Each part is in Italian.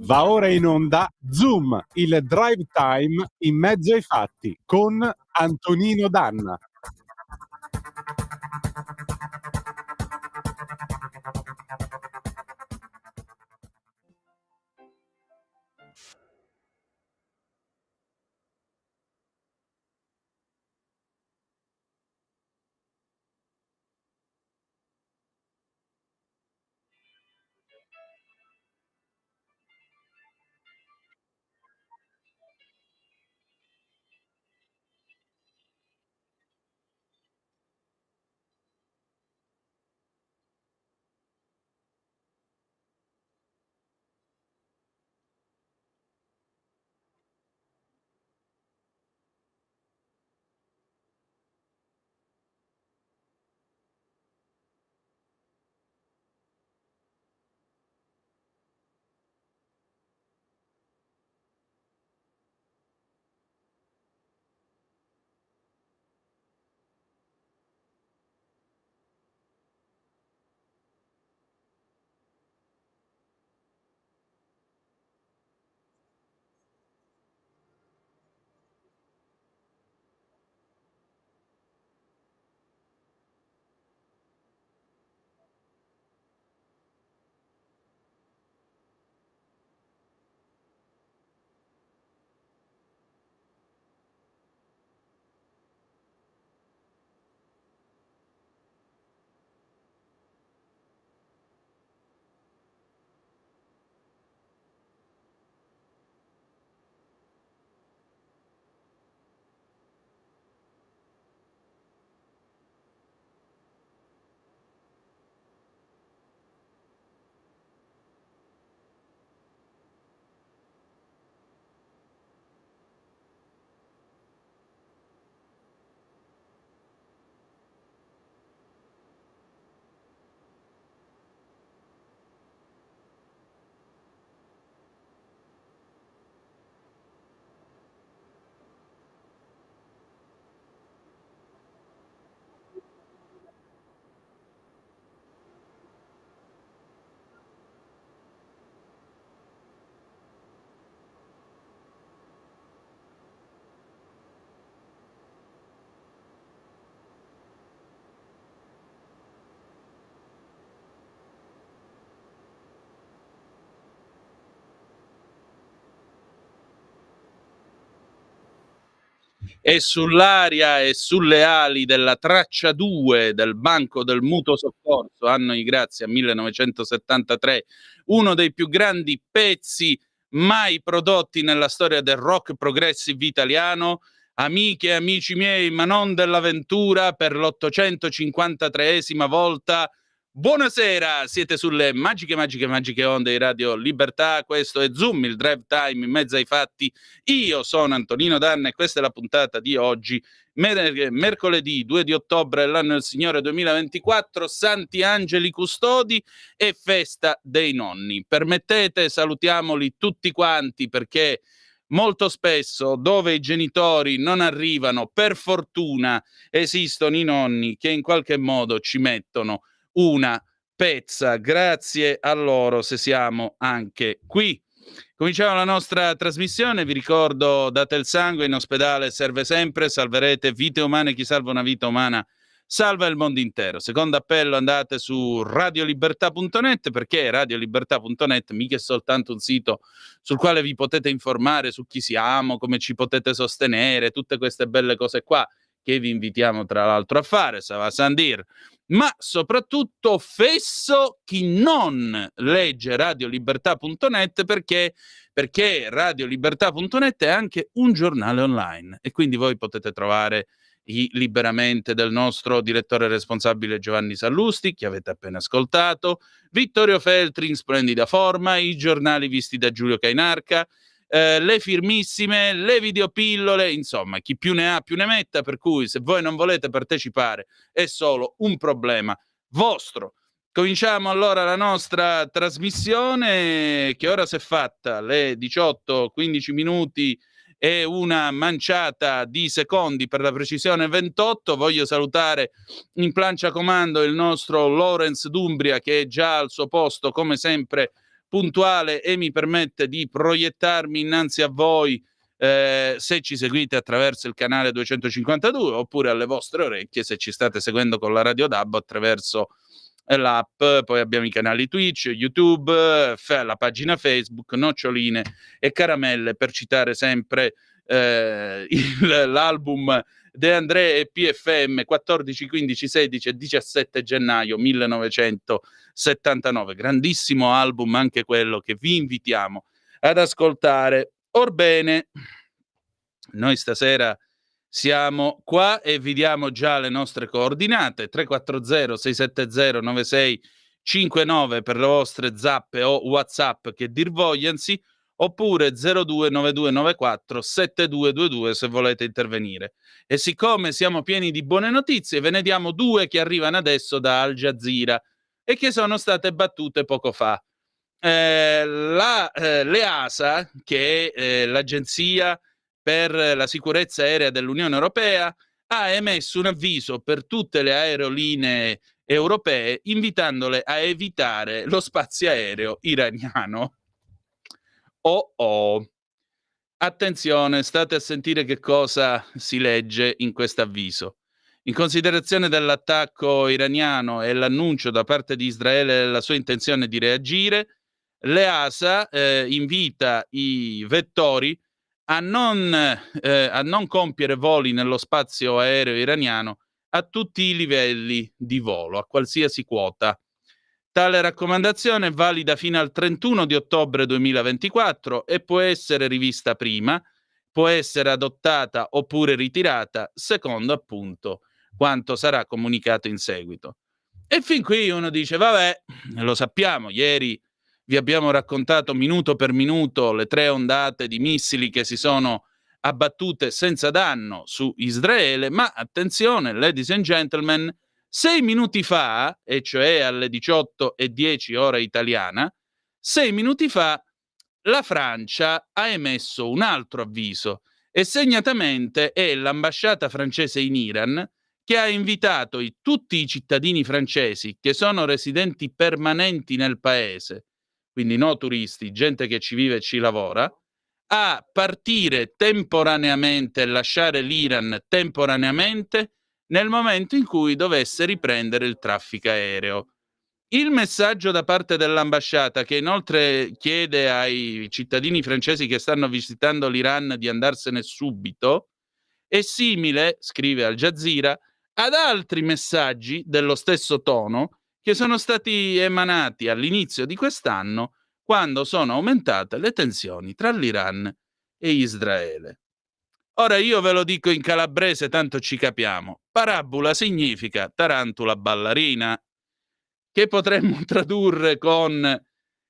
Va ora in onda Zoom, il drive time in mezzo ai fatti con Antonino Danna. E sull'aria e sulle ali della traccia 2 del Banco del Mutuo Soccorso, anno di grazia 1973, uno dei più grandi pezzi mai prodotti nella storia del rock progressive italiano. Amiche e amici miei, ma non dell'avventura, per l'853esima volta. Buonasera, siete sulle magiche onde di Radio Libertà. Questo è Zoom, il drive time in mezzo ai fatti. Io sono Antonino Danna e questa è la puntata di oggi, mercoledì 2 di ottobre dell'anno del Signore 2024, Santi Angeli Custodi e festa dei nonni. Permettete, salutiamoli tutti quanti, perché molto spesso dove i genitori non arrivano, per fortuna esistono i nonni che in qualche modo ci mettono una pezza. Grazie a loro se siamo anche qui. Cominciamo la nostra trasmissione, vi ricordo, date il sangue, in ospedale serve sempre, salverete vite umane, chi salva una vita umana salva il mondo intero. Secondo appello, andate su radiolibertà.net, perché radiolibertà.net mica è soltanto un sito sul quale vi potete informare su chi siamo, come ci potete sostenere, tutte queste belle cose qua che vi invitiamo tra l'altro a fare, ça va sans dire. Ma soprattutto fesso chi non legge radiolibertà.net, perché radiolibertà.net è anche un giornale online e quindi voi potete trovare i Liberamente del nostro direttore responsabile Giovanni Sallusti, che avete appena ascoltato, Vittorio Feltri in splendida forma, i giornali visti da Giulio Cainarca, le firmissime, le videopillole, insomma, chi più ne ha più ne metta, per cui se voi non volete partecipare è solo un problema vostro. Cominciamo allora la nostra trasmissione, che ora si è fatta le 18:15 minuti e una manciata di secondi, per la precisione 28. Voglio salutare in plancia comando il nostro Lorenz Dumbria, che è già al suo posto come sempre puntuale e mi permette di proiettarmi innanzi a voi, se ci seguite attraverso il canale 252, oppure alle vostre orecchie se ci state seguendo con la Radio DAB attraverso l'app. Poi abbiamo i canali Twitch, YouTube, la pagina Facebook, noccioline e caramelle, per citare sempre l'album De André e PFM 14, 15, 16 e 17 gennaio 1979. Grandissimo album anche quello, che vi invitiamo ad ascoltare. Orbene, noi stasera siamo qua e vi diamo già le nostre coordinate: 340-670-9659 per le vostre zappe o WhatsApp che dir vogliansi, oppure 0292947222 se volete intervenire. E siccome siamo pieni di buone notizie, ve ne diamo due che arrivano adesso da Al Jazeera e che sono state battute poco fa. L'EASA, che è l'agenzia per la sicurezza aerea dell'Unione Europea, ha emesso un avviso per tutte le aerolinee europee invitandole a evitare lo spazio aereo iraniano. Attenzione, state a sentire che cosa si legge in questo avviso. In considerazione dell'attacco iraniano e l'annuncio da parte di Israele della sua intenzione di reagire, l'EASA invita i vettori a non compiere voli nello spazio aereo iraniano a tutti i livelli di volo, a qualsiasi quota. Tale raccomandazione è valida fino al 31 di ottobre 2024 e può essere rivista prima, può essere adottata oppure ritirata, secondo appunto quanto sarà comunicato in seguito. E fin qui uno dice, vabbè, lo sappiamo, ieri vi abbiamo raccontato minuto per minuto le 3 ondate di missili che si sono abbattute senza danno su Israele, ma attenzione, ladies and gentlemen, 6 minuti fa, e cioè alle 18:10 ora italiana, 6 minuti fa la Francia ha emesso un altro avviso, e segnatamente è l'ambasciata francese in Iran che ha invitato tutti i cittadini francesi che sono residenti permanenti nel paese, quindi no turisti, gente che ci vive e ci lavora, a partire temporaneamente e lasciare l'Iran temporaneamente nel momento in cui dovesse riprendere il traffico aereo. Il messaggio da parte dell'ambasciata, che inoltre chiede ai cittadini francesi che stanno visitando l'Iran di andarsene subito, è simile, scrive Al Jazeera, ad altri messaggi dello stesso tono che sono stati emanati all'inizio di quest'anno, quando sono aumentate le tensioni tra l'Iran e Israele. Ora io ve lo dico in calabrese, tanto ci capiamo. Parabola significa tarantula ballerina, che potremmo tradurre con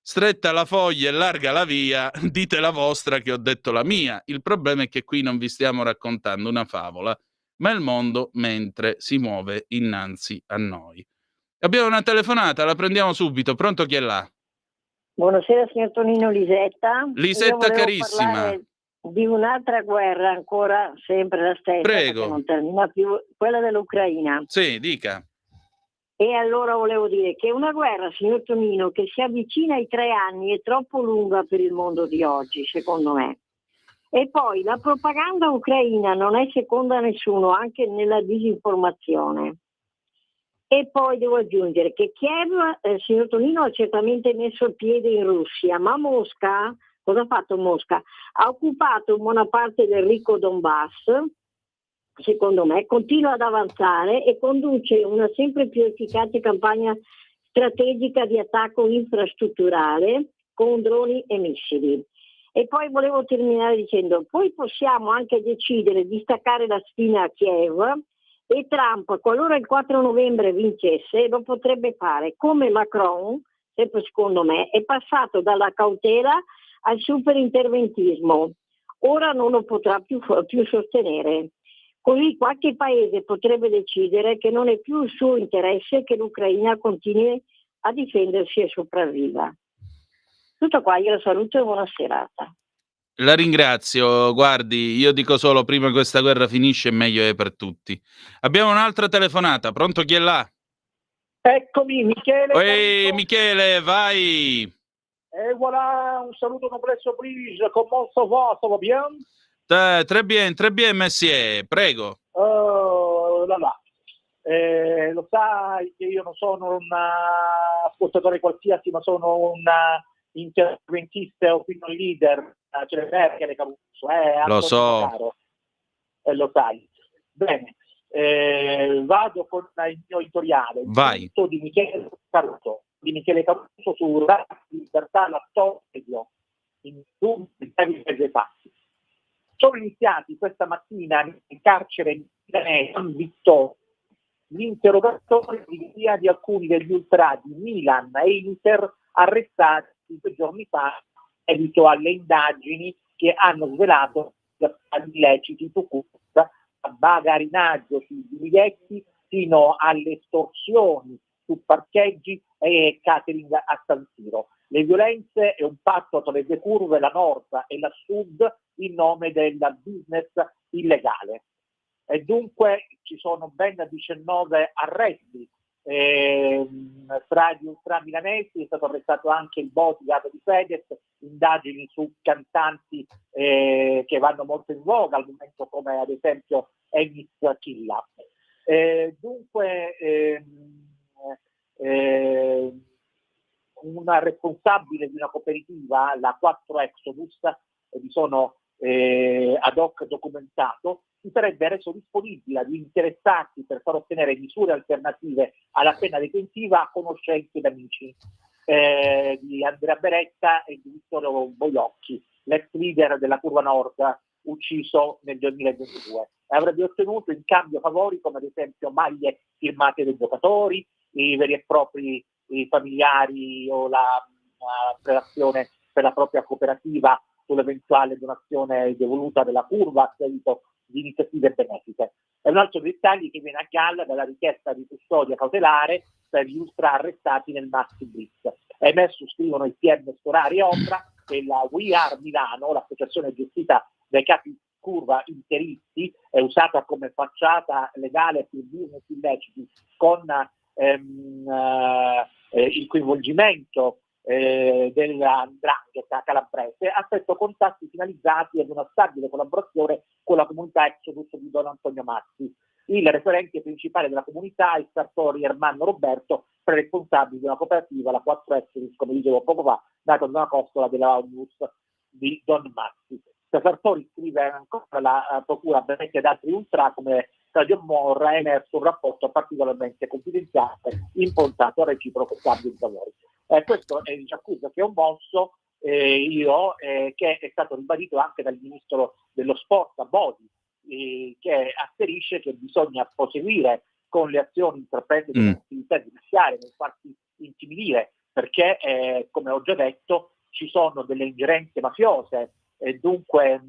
stretta la foglia e larga la via, dite la vostra che ho detto la mia. Il problema è che qui non vi stiamo raccontando una favola, ma il mondo mentre si muove innanzi a noi. Abbiamo una telefonata, la prendiamo subito. Pronto, chi è là? Buonasera signor Tonino, Lisetta. Lisetta carissima. Parlare di un'altra guerra, ancora sempre la stessa, Prego. Perché non termina più, quella dell'Ucraina. Sì, dica. E allora volevo dire che una guerra, signor Tonino, che si avvicina ai 3 anni è troppo lunga per il mondo di oggi, secondo me. E poi la propaganda ucraina non è seconda a nessuno, anche nella disinformazione. E poi devo aggiungere che Kiev, signor Tonino, ha certamente messo il piede in Russia, ma Mosca, cosa ha fatto Mosca? Ha occupato buona parte del ricco Donbass, secondo me, continua ad avanzare e conduce una sempre più efficace campagna strategica di attacco infrastrutturale con droni e missili. E poi volevo terminare dicendo, poi possiamo anche decidere di staccare la spina a Kiev, e Trump, qualora il 4 novembre vincesse, lo potrebbe fare come Macron, sempre secondo me, è passato dalla cautela al superinterventismo. Ora non lo potrà più sostenere. Così qualche paese potrebbe decidere che non è più il suo interesse che l'Ucraina continui a difendersi e sopravviva. Tutto qua, io la saluto e buona serata. La ringrazio, guardi, io dico solo prima che questa guerra finisce meglio è per tutti. Abbiamo un'altra telefonata, pronto, chi è là? Eccomi, Michele. Ehi, Michele, vai! Et voilà, un saluto noblesse oblige, comment ça va bien? Très bien, Messier, prego. Lo sai che io non sono un ascoltatore qualsiasi, ma sono un interventista e opinion leader, celebre Caruso, Lo so. caro, lo sai. Bene, vado con il mio editoriale. Vai. Di Michele Caruso su Radio Libertà, la storia in dei fatti. Sono iniziati questa mattina in carcere di San Vittorio gli interrogatori di alcuni degli ultra di Milan e Inter arrestati 2 giorni fa in seguito alle indagini che hanno svelato gli illeciti su bagarinaggio sui biglietti fino alle estorsioni su parcheggi e catering a San Siro. Le violenze è un patto tra le due curve, la nord e la sud, in nome del business illegale. E dunque ci sono ben 19 arresti. Tra gli ultra milanesi è stato arrestato anche il bodyguard di Fedez, indagini su cantanti che vanno molto in voga al momento, come ad esempio Enis Killa. Una responsabile di una cooperativa, la 4 Exodus, vi sono ad hoc documentato, si sarebbe reso disponibile ad interessarsi per far ottenere misure alternative alla pena detentiva a conoscenze ed amici di Andrea Beretta e di Vittorio Boiocchi, l'ex leader della Curva Nord, ucciso nel 2022. Avrebbe ottenuto in cambio favori come ad esempio maglie firmate dai giocatori, i veri e propri familiari o la prelazione per la propria cooperativa sull'eventuale donazione devoluta della curva a seguito di iniziative benefiche. È un altro dettaglio che viene a galla dalla richiesta di custodia cautelare per gli ultra arrestati nel Maxi Blitz. È emerso, scrivono il PM Storari e Ombra, che la We Are Milano, l'associazione gestita dai capi curva interisti, è usata come facciata legale per business illeciti con il coinvolgimento della 'ndrangheta calabrese, ha fatto contatti finalizzati ad una stabile collaborazione con la comunità Exodus di Don Antonio Mazzi. Il referente principale della comunità è il sartori Ermanno Roberto, responsabile di una cooperativa, la 4 Exodus, come dicevo poco fa, nata da una costola della Omnibus di Don Mazzi. Sartori scrive ancora la procura permette ad altri ultra come Radio Morra è emerso un rapporto particolarmente confidenziale improntato a reciproco scambio di valori. Questo è il accusa che ho mosso che è stato ribadito anche dal ministro dello sport Bodi, che asserisce che bisogna proseguire con le azioni intraprese dall'attività giudiziaria, non farsi intimidire, perché come ho già detto ci sono delle ingerenze mafiose e dunque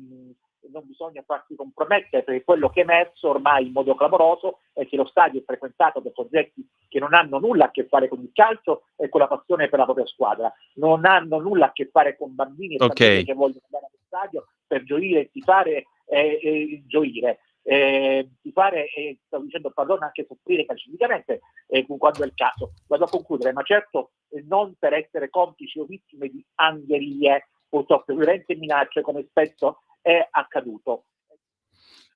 non bisogna farsi compromettere, perché quello che è emerso ormai in modo clamoroso è che lo stadio è frequentato da soggetti che non hanno nulla a che fare con il calcio e con la passione per la propria squadra, non hanno nulla a che fare con bambini e famiglie che vogliono andare allo stadio per gioire, tifare e gioire. Tifare e, stavo dicendo, pardon, anche soffrire calcisticamente quando è il caso. Vado a concludere, ma certo non per essere complici o vittime di angherie, purtroppo violenze e minacce, come spesso è accaduto.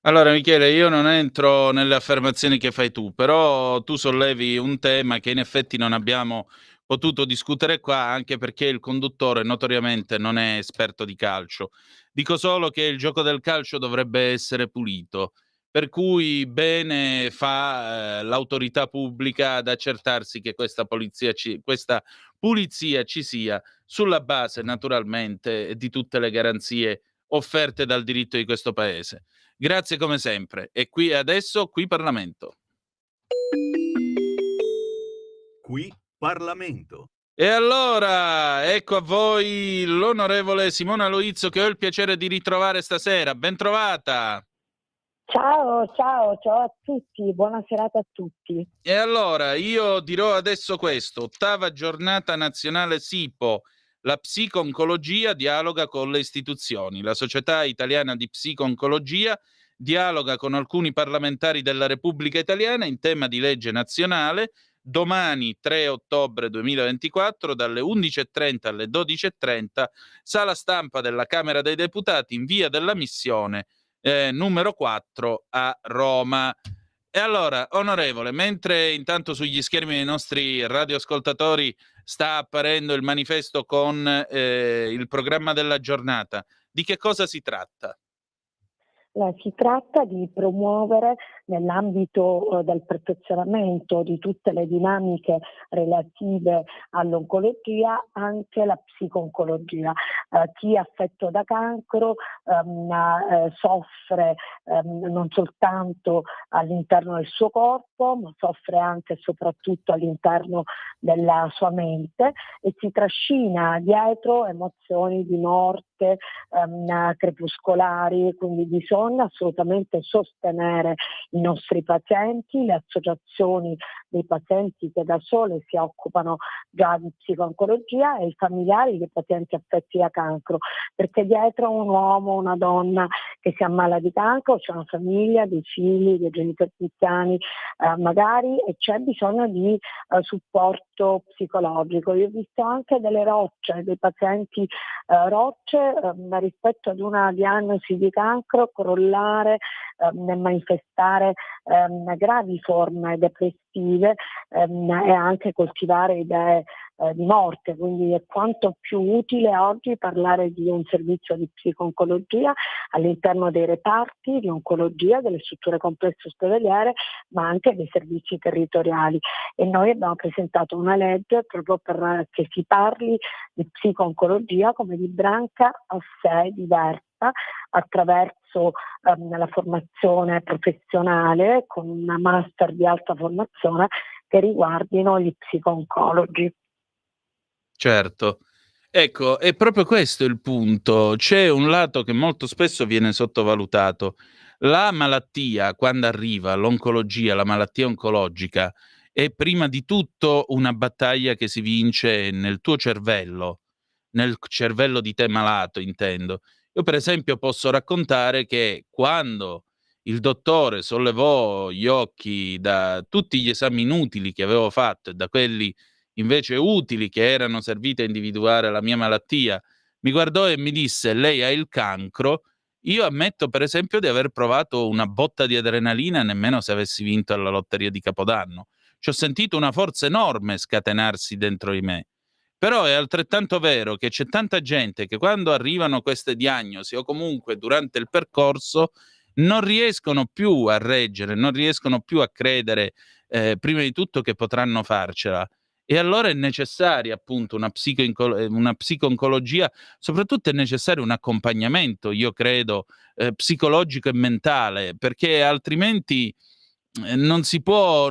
Allora Michele, io non entro nelle affermazioni che fai tu, però tu sollevi un tema che in effetti non abbiamo potuto discutere qua, anche perché il conduttore notoriamente non è esperto di calcio. Dico solo che il gioco del calcio dovrebbe essere pulito, per cui bene fa l'autorità pubblica ad accertarsi che questa pulizia ci sia, sulla base naturalmente di tutte le garanzie offerte dal diritto di questo paese. Grazie come sempre. E qui adesso, qui Parlamento. Qui Parlamento. E allora, ecco a voi l'onorevole Simona Loizzo, che ho il piacere di ritrovare stasera. Ben trovata. Ciao a tutti, buona serata a tutti. E allora, io dirò adesso questo: 8ª giornata nazionale SIPO. La psico-oncologia dialoga con le istituzioni. La Società Italiana di Psico-oncologia dialoga con alcuni parlamentari della Repubblica Italiana in tema di legge nazionale domani 3 ottobre 2024 dalle 11:30 alle 12:30, sala stampa della Camera dei Deputati in via della Missione numero 4 a Roma. E allora, onorevole, mentre intanto sugli schermi dei nostri radioascoltatori sta apparendo il manifesto con il programma della giornata, di che cosa si tratta? Si tratta di promuovere nell'ambito del perfezionamento di tutte le dinamiche relative all'oncologia anche la psico-oncologia. Chi è affetto da cancro soffre non soltanto all'interno del suo corpo, ma soffre anche e soprattutto all'interno della sua mente e si trascina dietro emozioni di morte crepuscolari, quindi bisogna assolutamente sostenere i nostri pazienti, le associazioni dei pazienti che da sole si occupano già di psico-oncologia e i familiari dei pazienti affetti da cancro, perché dietro un uomo, una donna che si ammala di cancro c'è una famiglia, dei figli, dei genitori anziani magari, e c'è bisogno di supporto psicologico. Io ho visto anche delle rocce, dei pazienti rocce rispetto ad una diagnosi di cancro crollare nel manifestare gravi forme depressive e anche coltivare idee di morte, quindi è quanto più utile oggi parlare di un servizio di psico-oncologia all'interno dei reparti di oncologia, delle strutture complesse ospedaliere, ma anche dei servizi territoriali. E noi abbiamo presentato una legge proprio per che si parli di psico-oncologia come di branca a sé diversa attraverso la formazione professionale con una master di alta formazione che riguardino gli psico-oncologi. Certo. Ecco, è proprio questo il punto. C'è un lato che molto spesso viene sottovalutato. La malattia, quando arriva, l'oncologia, la malattia oncologica, è prima di tutto una battaglia che si vince nel tuo cervello, nel cervello di te malato, intendo. Io per esempio posso raccontare che quando il dottore sollevò gli occhi da tutti gli esami inutili che avevo fatto e da quelli invece utili che erano serviti a individuare la mia malattia, mi guardò e mi disse: "Lei ha il cancro". Io ammetto per esempio di aver provato una botta di adrenalina nemmeno se avessi vinto alla lotteria di Capodanno. Ci ho sentito una forza enorme scatenarsi dentro di me. Però è altrettanto vero che c'è tanta gente che quando arrivano queste diagnosi o comunque durante il percorso non riescono più a reggere, non riescono più a credere, prima di tutto che potranno farcela. E allora è necessaria appunto una psico-oncologia, soprattutto è necessario un accompagnamento, io credo, psicologico e mentale, perché altrimenti non si può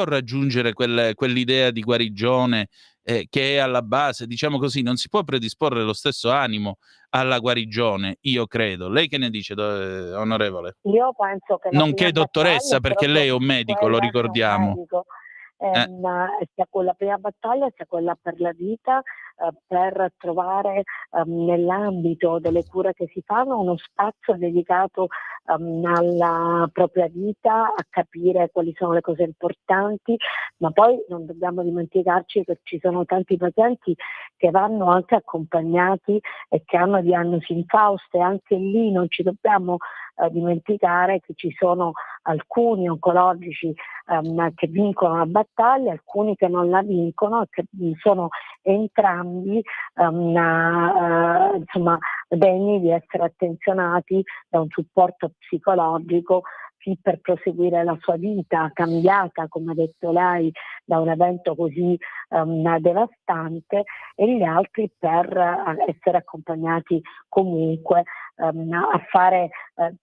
raggiungere quell'idea di guarigione che è alla base, diciamo così, non si può predisporre lo stesso animo alla guarigione, io credo. Lei che ne dice, onorevole? Io penso che la Nonché prima battaglia dottoressa, è perché lei è proprio un medico, lo quella, è un ricordiamo. medico, Eh. sia quella prima battaglia sia quella per la vita, per trovare nell'ambito delle cure che si fanno uno spazio dedicato alla propria vita, a capire quali sono le cose importanti, ma poi non dobbiamo dimenticarci che ci sono tanti pazienti che vanno anche accompagnati e che hanno diagnosi infauste, anche lì non ci dobbiamo dimenticare che ci sono alcuni oncologici che vincono la battaglia, alcuni che non la vincono e che sono entrambi insomma, degni di essere attenzionati da un supporto psicologico sì per proseguire la sua vita cambiata, come ha detto lei, da un evento così devastante, e gli altri per essere accompagnati comunque a fare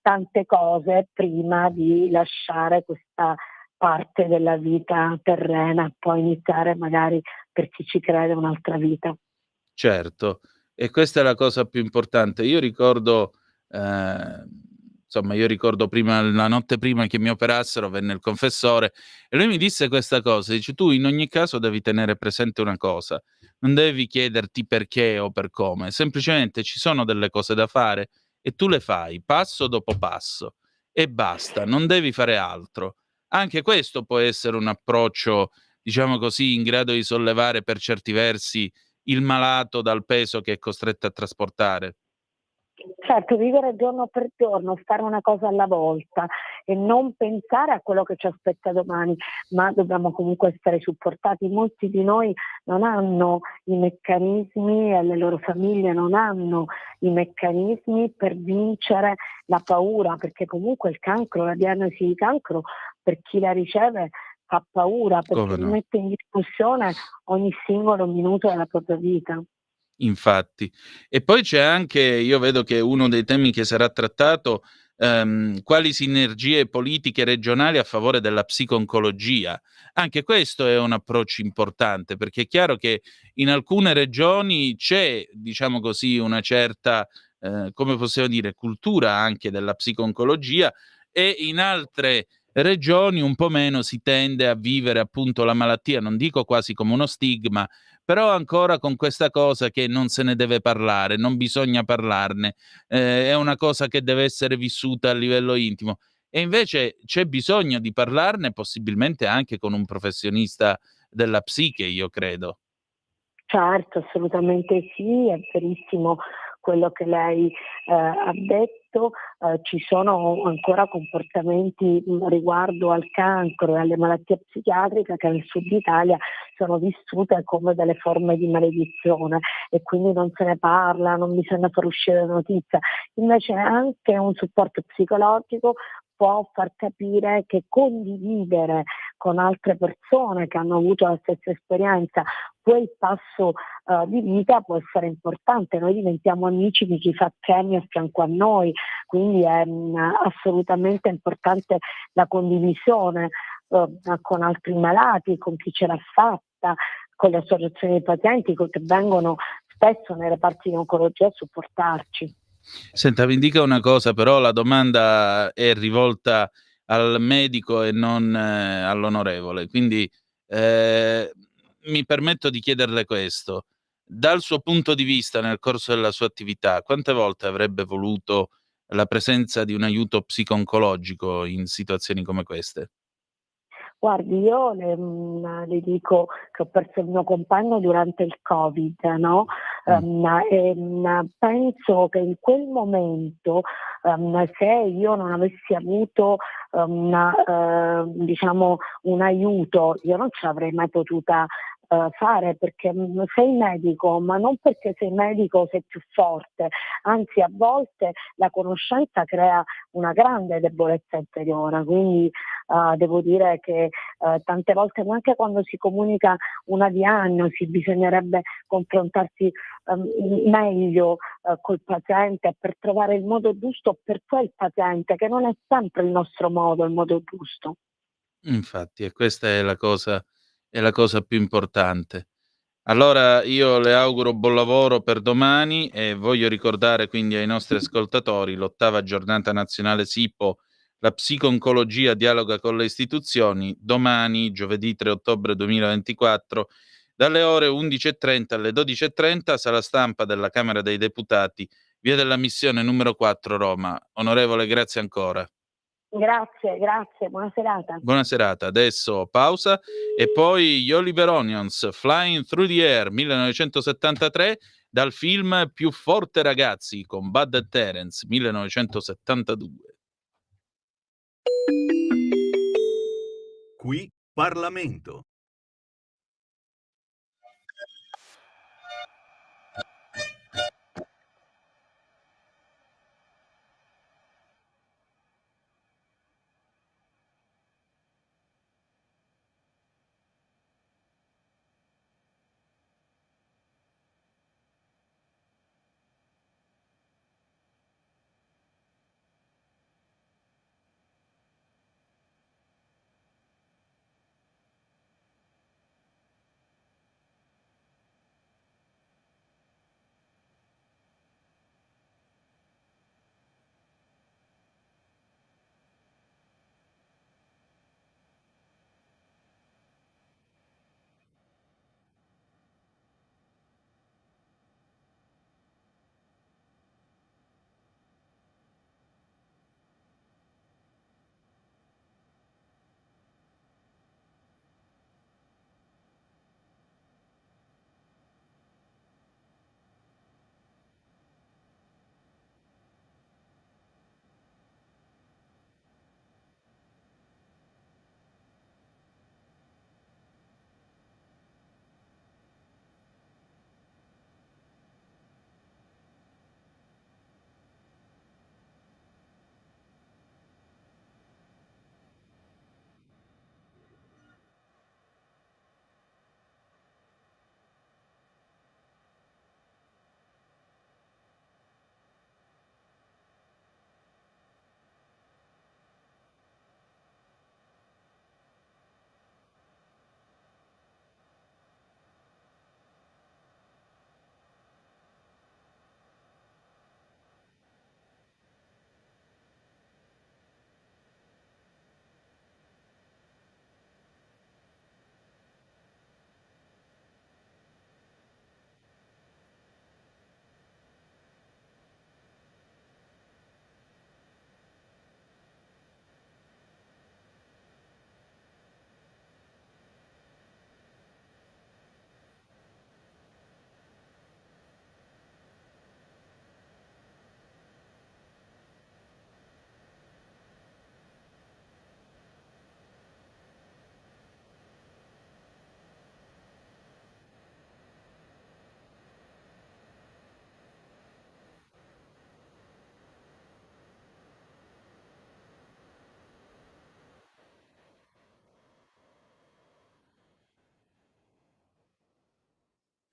tante cose prima di lasciare questa parte della vita terrena, poi iniziare magari, per chi ci crede, un'altra vita. Certo, e questa è la cosa più importante. Io ricordo, insomma, prima, la notte prima che mi operassero, venne il confessore e lui mi disse questa cosa, dice: "Tu in ogni caso devi tenere presente una cosa, non devi chiederti perché o per come, semplicemente ci sono delle cose da fare e tu le fai passo dopo passo e basta, non devi fare altro". Anche questo può essere un approccio, diciamo così, in grado di sollevare per certi versi il malato dal peso che è costretto a trasportare. Certo, vivere giorno per giorno, fare una cosa alla volta e non pensare a quello che ci aspetta domani, ma dobbiamo comunque essere supportati. Molti di noi non hanno i meccanismi e le loro famiglie non hanno i meccanismi per vincere la paura, perché comunque il cancro, la diagnosi di cancro per chi la riceve fa paura, perché Come no? mette in discussione ogni singolo minuto della propria vita. Infatti. E poi c'è anche, io vedo che uno dei temi che sarà trattato, quali sinergie politiche regionali a favore della psico-oncologia. Anche questo è un approccio importante, perché è chiaro che in alcune regioni c'è, diciamo così, una certa, come possiamo dire, cultura anche della psico-oncologia, e in altre regioni un po' meno si tende a vivere appunto la malattia, non dico quasi come uno stigma, però ancora con questa cosa che non se ne deve parlare, non bisogna parlarne, è una cosa che deve essere vissuta a livello intimo. E invece c'è bisogno di parlarne, possibilmente anche con un professionista della psiche, io credo. Certo, assolutamente sì, è verissimo quello che lei ha detto. Ci sono ancora comportamenti riguardo al cancro e alle malattie psichiatriche che nel sud Italia sono vissute come delle forme di maledizione e quindi non se ne parla, non bisogna far uscire la notizia. Invece anche un supporto psicologico può far capire che condividere con altre persone che hanno avuto la stessa esperienza quel passo di vita può essere importante. Noi diventiamo amici di chi fa chemio a fianco a noi, quindi è assolutamente importante la condivisione con altri malati, con chi ce l'ha fatta, con le associazioni di pazienti che vengono spesso nei reparti di oncologia a supportarci. Senta, mi dica una cosa, però la domanda è rivolta al medico e non all'onorevole, quindi eh, mi permetto di chiederle questo. Dal suo punto di vista, nel corso della sua attività, quante volte avrebbe voluto la presenza di un aiuto psico-oncologico in situazioni come queste? Guardi, io le dico che ho perso il mio compagno durante il Covid, no? Mm. Penso che in quel momento, se io non avessi avuto diciamo un aiuto, io non ce l'avrei mai potuta fare, perché sei medico, ma non perché sei medico sei più forte, anzi a volte la conoscenza crea una grande debolezza interiore, quindi devo dire che tante volte anche quando si comunica una diagnosi bisognerebbe confrontarsi meglio col paziente per trovare il modo giusto per quel paziente, che non è sempre il nostro modo, il modo giusto. Infatti, e questa è la cosa più importante. Allora io le auguro buon lavoro per domani e voglio ricordare quindi ai nostri ascoltatori l'8ª giornata nazionale SIPO, la psico-oncologia dialoga con le istituzioni, domani, giovedì 3 ottobre 2024, dalle ore 11:30 alle 12:30, sala stampa della Camera dei Deputati, via della Missione numero 4 Roma. Onorevole, grazie ancora. Grazie, buona serata. Buona serata. Adesso pausa e poi gli Oliver Onions, Flying Through the Air 1973, dal film Più forte ragazzi con Bud e Terence 1972. Qui Parlamento.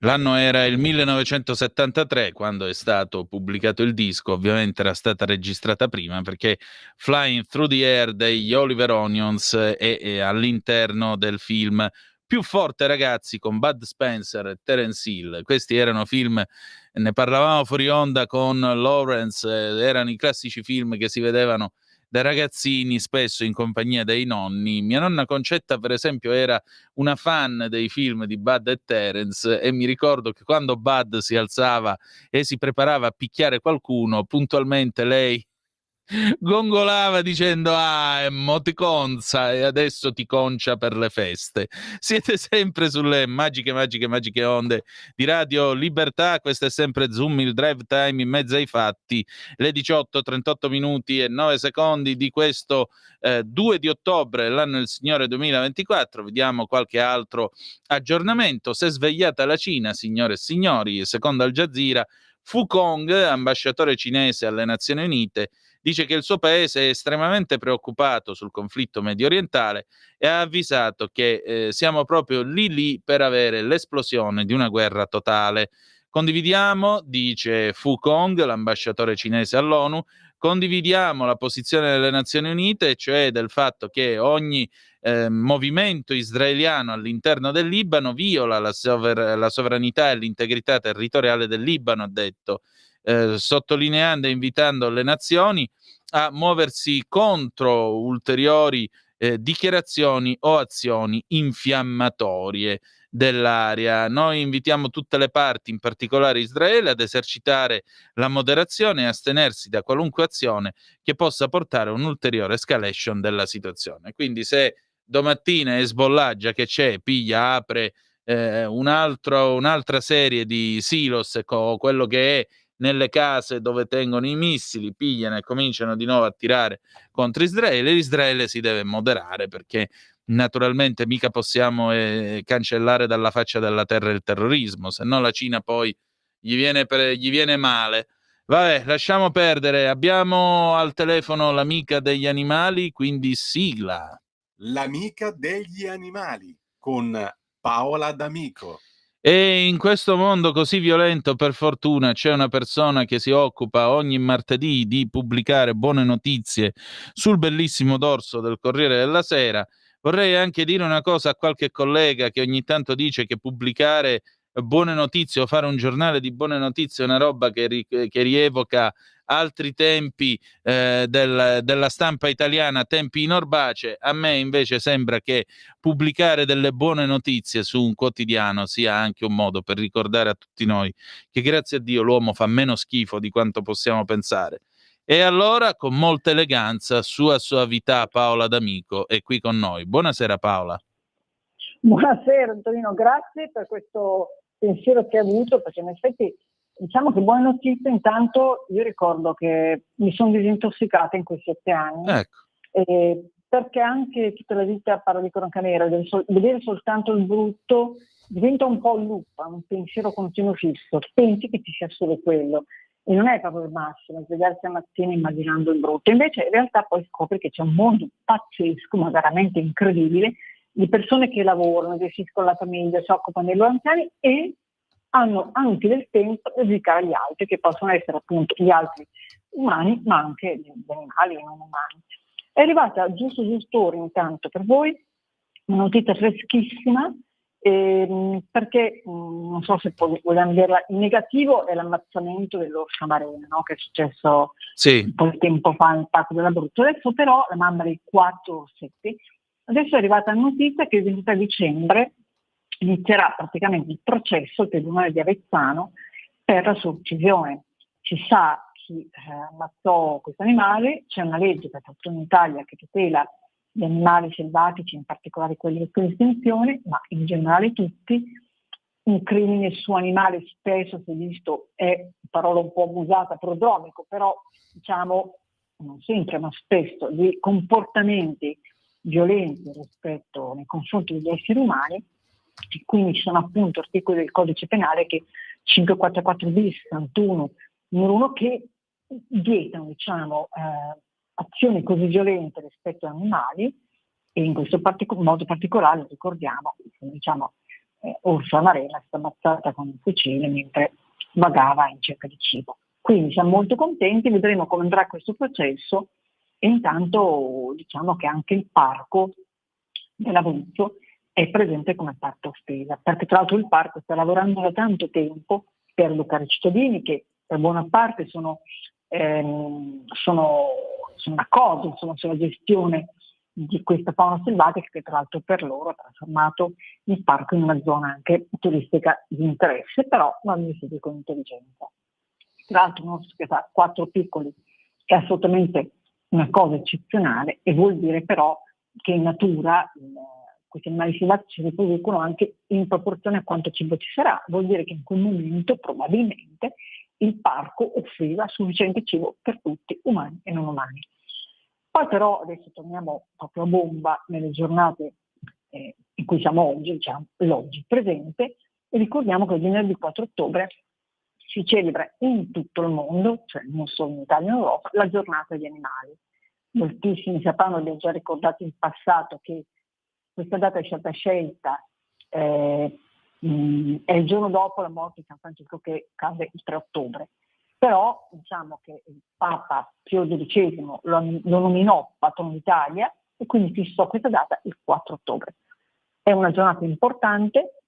L'anno era il 1973 quando è stato pubblicato il disco, ovviamente era stata registrata prima perché Flying Through the Air degli Oliver Onions è all'interno del film Più forte ragazzi con Bud Spencer e Terence Hill. Questi erano film, ne parlavamo fuori onda con Lawrence, erano i classici film che si vedevano da ragazzini, spesso in compagnia dei nonni. Mia nonna Concetta, per esempio, era una fan dei film di Bud e Terence e mi ricordo che quando Bud si alzava e si preparava a picchiare qualcuno, puntualmente lei gongolava dicendo mo ti conza e adesso ti concia per le feste. Siete sempre sulle magiche onde di Radio Libertà. Questo è sempre Zoom, il drive time in mezzo ai fatti, le 18:38 minuti e 9 secondi di questo 2 di ottobre, l'anno del Signore 2024. Vediamo qualche altro aggiornamento. Si è svegliata la Cina, signore e signori. Secondo Al Jazeera, Fu Kong, ambasciatore cinese alle Nazioni Unite, dice che il suo paese è estremamente preoccupato sul conflitto medio orientale e ha avvisato che siamo proprio lì per avere l'esplosione di una guerra totale. Condividiamo, dice Fu Kong, l'ambasciatore cinese all'ONU, condividiamo la posizione delle Nazioni Unite, cioè del fatto che ogni movimento israeliano all'interno del Libano viola la sovranità e l'integrità territoriale del Libano, ha detto, sottolineando e invitando le nazioni a muoversi contro ulteriori dichiarazioni o azioni infiammatorie dell'area. Noi invitiamo tutte le parti, in particolare Israele, ad esercitare la moderazione e astenersi da qualunque azione che possa portare a un'ulteriore escalation della situazione. Quindi se domattina Hezbollah, già che c'è, piglia, apre un'altra serie di silos, quello che è nelle case dove tengono i missili, pigliano e cominciano di nuovo a tirare contro Israele, Israele si deve moderare perché naturalmente mica possiamo cancellare dalla faccia della terra il terrorismo, se no la Cina poi gli viene male. Vabbè, lasciamo perdere, abbiamo al telefono l'amica degli animali, quindi sigla. L'amica degli animali con Paola D'Amico. E in questo mondo così violento, per fortuna, c'è una persona che si occupa ogni martedì di pubblicare buone notizie sul bellissimo dorso del Corriere della Sera. Vorrei anche dire una cosa a qualche collega che ogni tanto dice che pubblicare buone notizie o fare un giornale di buone notizie è una roba che rievoca altri tempi della stampa italiana, tempi in orbace. A me invece sembra che pubblicare delle buone notizie su un quotidiano sia anche un modo per ricordare a tutti noi che grazie a Dio l'uomo fa meno schifo di quanto possiamo pensare. E allora, con molta eleganza, sua suavità, Paola D'Amico è qui con noi. Buonasera Paola. Buonasera Antonino, grazie per questo pensiero che hai avuto, perché in effetti diciamo che buone notizie. Intanto io ricordo che mi sono disintossicata in questi 7 anni, Ecco. perché anche tutta la vita parlo di cronaca nera, vedere soltanto il brutto diventa un po' un pensiero continuo fisso, pensi che ci sia solo quello e non è proprio il massimo svegliarsi la mattina immaginando il brutto, invece in realtà poi scopri che c'è un mondo pazzesco, ma veramente incredibile, di persone che lavorano, gestiscono la famiglia, si occupano dei loro anziani e hanno anche del tempo da dedicare agli altri, che possono essere appunto gli altri umani, ma anche gli animali non umani. È arrivata giusto ora intanto per voi una notizia freschissima, perché non so se vogliamo dirla in negativo, è l'ammazzamento dell'orsa marina, no? Che è successo un po' di tempo fa nel Parco dell'Abruzzo. Adesso però la mamma dei 4 orsetti, adesso è arrivata la notizia che il 23 dicembre inizierà praticamente il processo al Tribunale di Avezzano per la sua uccisione. Si sa chi ammazzò questo animale, c'è una legge per fortuna in Italia che tutela gli animali selvatici, in particolare quelli con estinzione, ma in generale tutti. Un crimine su animale spesso si è visto, è parola un po' abusata, prodromico, però diciamo non sempre ma spesso, di comportamenti violenti rispetto nei confronti degli esseri umani, e quindi ci sono appunto articoli del codice penale che 544 bis, 61, numero 1, che vietano azioni così violente rispetto agli animali, e in questo modo particolare ricordiamo orso amarella, è stata ammazzata con un fucile mentre vagava in cerca di cibo. Quindi siamo molto contenti, vedremo come andrà questo processo e intanto diciamo che anche il parco dell'Abruzzo è presente come parte offesa, perché tra l'altro il parco sta lavorando da tanto tempo per educare i cittadini che per buona parte sono d'accordo sulla gestione di questa fauna selvatica che tra l'altro per loro ha trasformato il parco in una zona anche turistica di interesse, però vanno gestiti con intelligenza. Tra l'altro un orso che fa 4 piccoli è assolutamente una cosa eccezionale e vuol dire però che in natura questi animali selvatici si riproducono anche in proporzione a quanto cibo ci sarà, vuol dire che in quel momento probabilmente il parco offriva sufficiente cibo per tutti, umani e non umani. Poi però adesso torniamo proprio a bomba nelle giornate in cui siamo oggi, diciamo l'oggi presente, e ricordiamo che il venerdì 4 ottobre si celebra in tutto il mondo, cioè non solo in Italia e in Europa, la giornata degli animali. Moltissimi sapranno, li ho già ricordato in passato, che questa data è stata scelta è il giorno dopo la morte di San Francesco, che cade il 3 ottobre. Però diciamo che il Papa Pio XII lo nominò patrono d'Italia e quindi fissò questa data il 4 ottobre. È una giornata importante,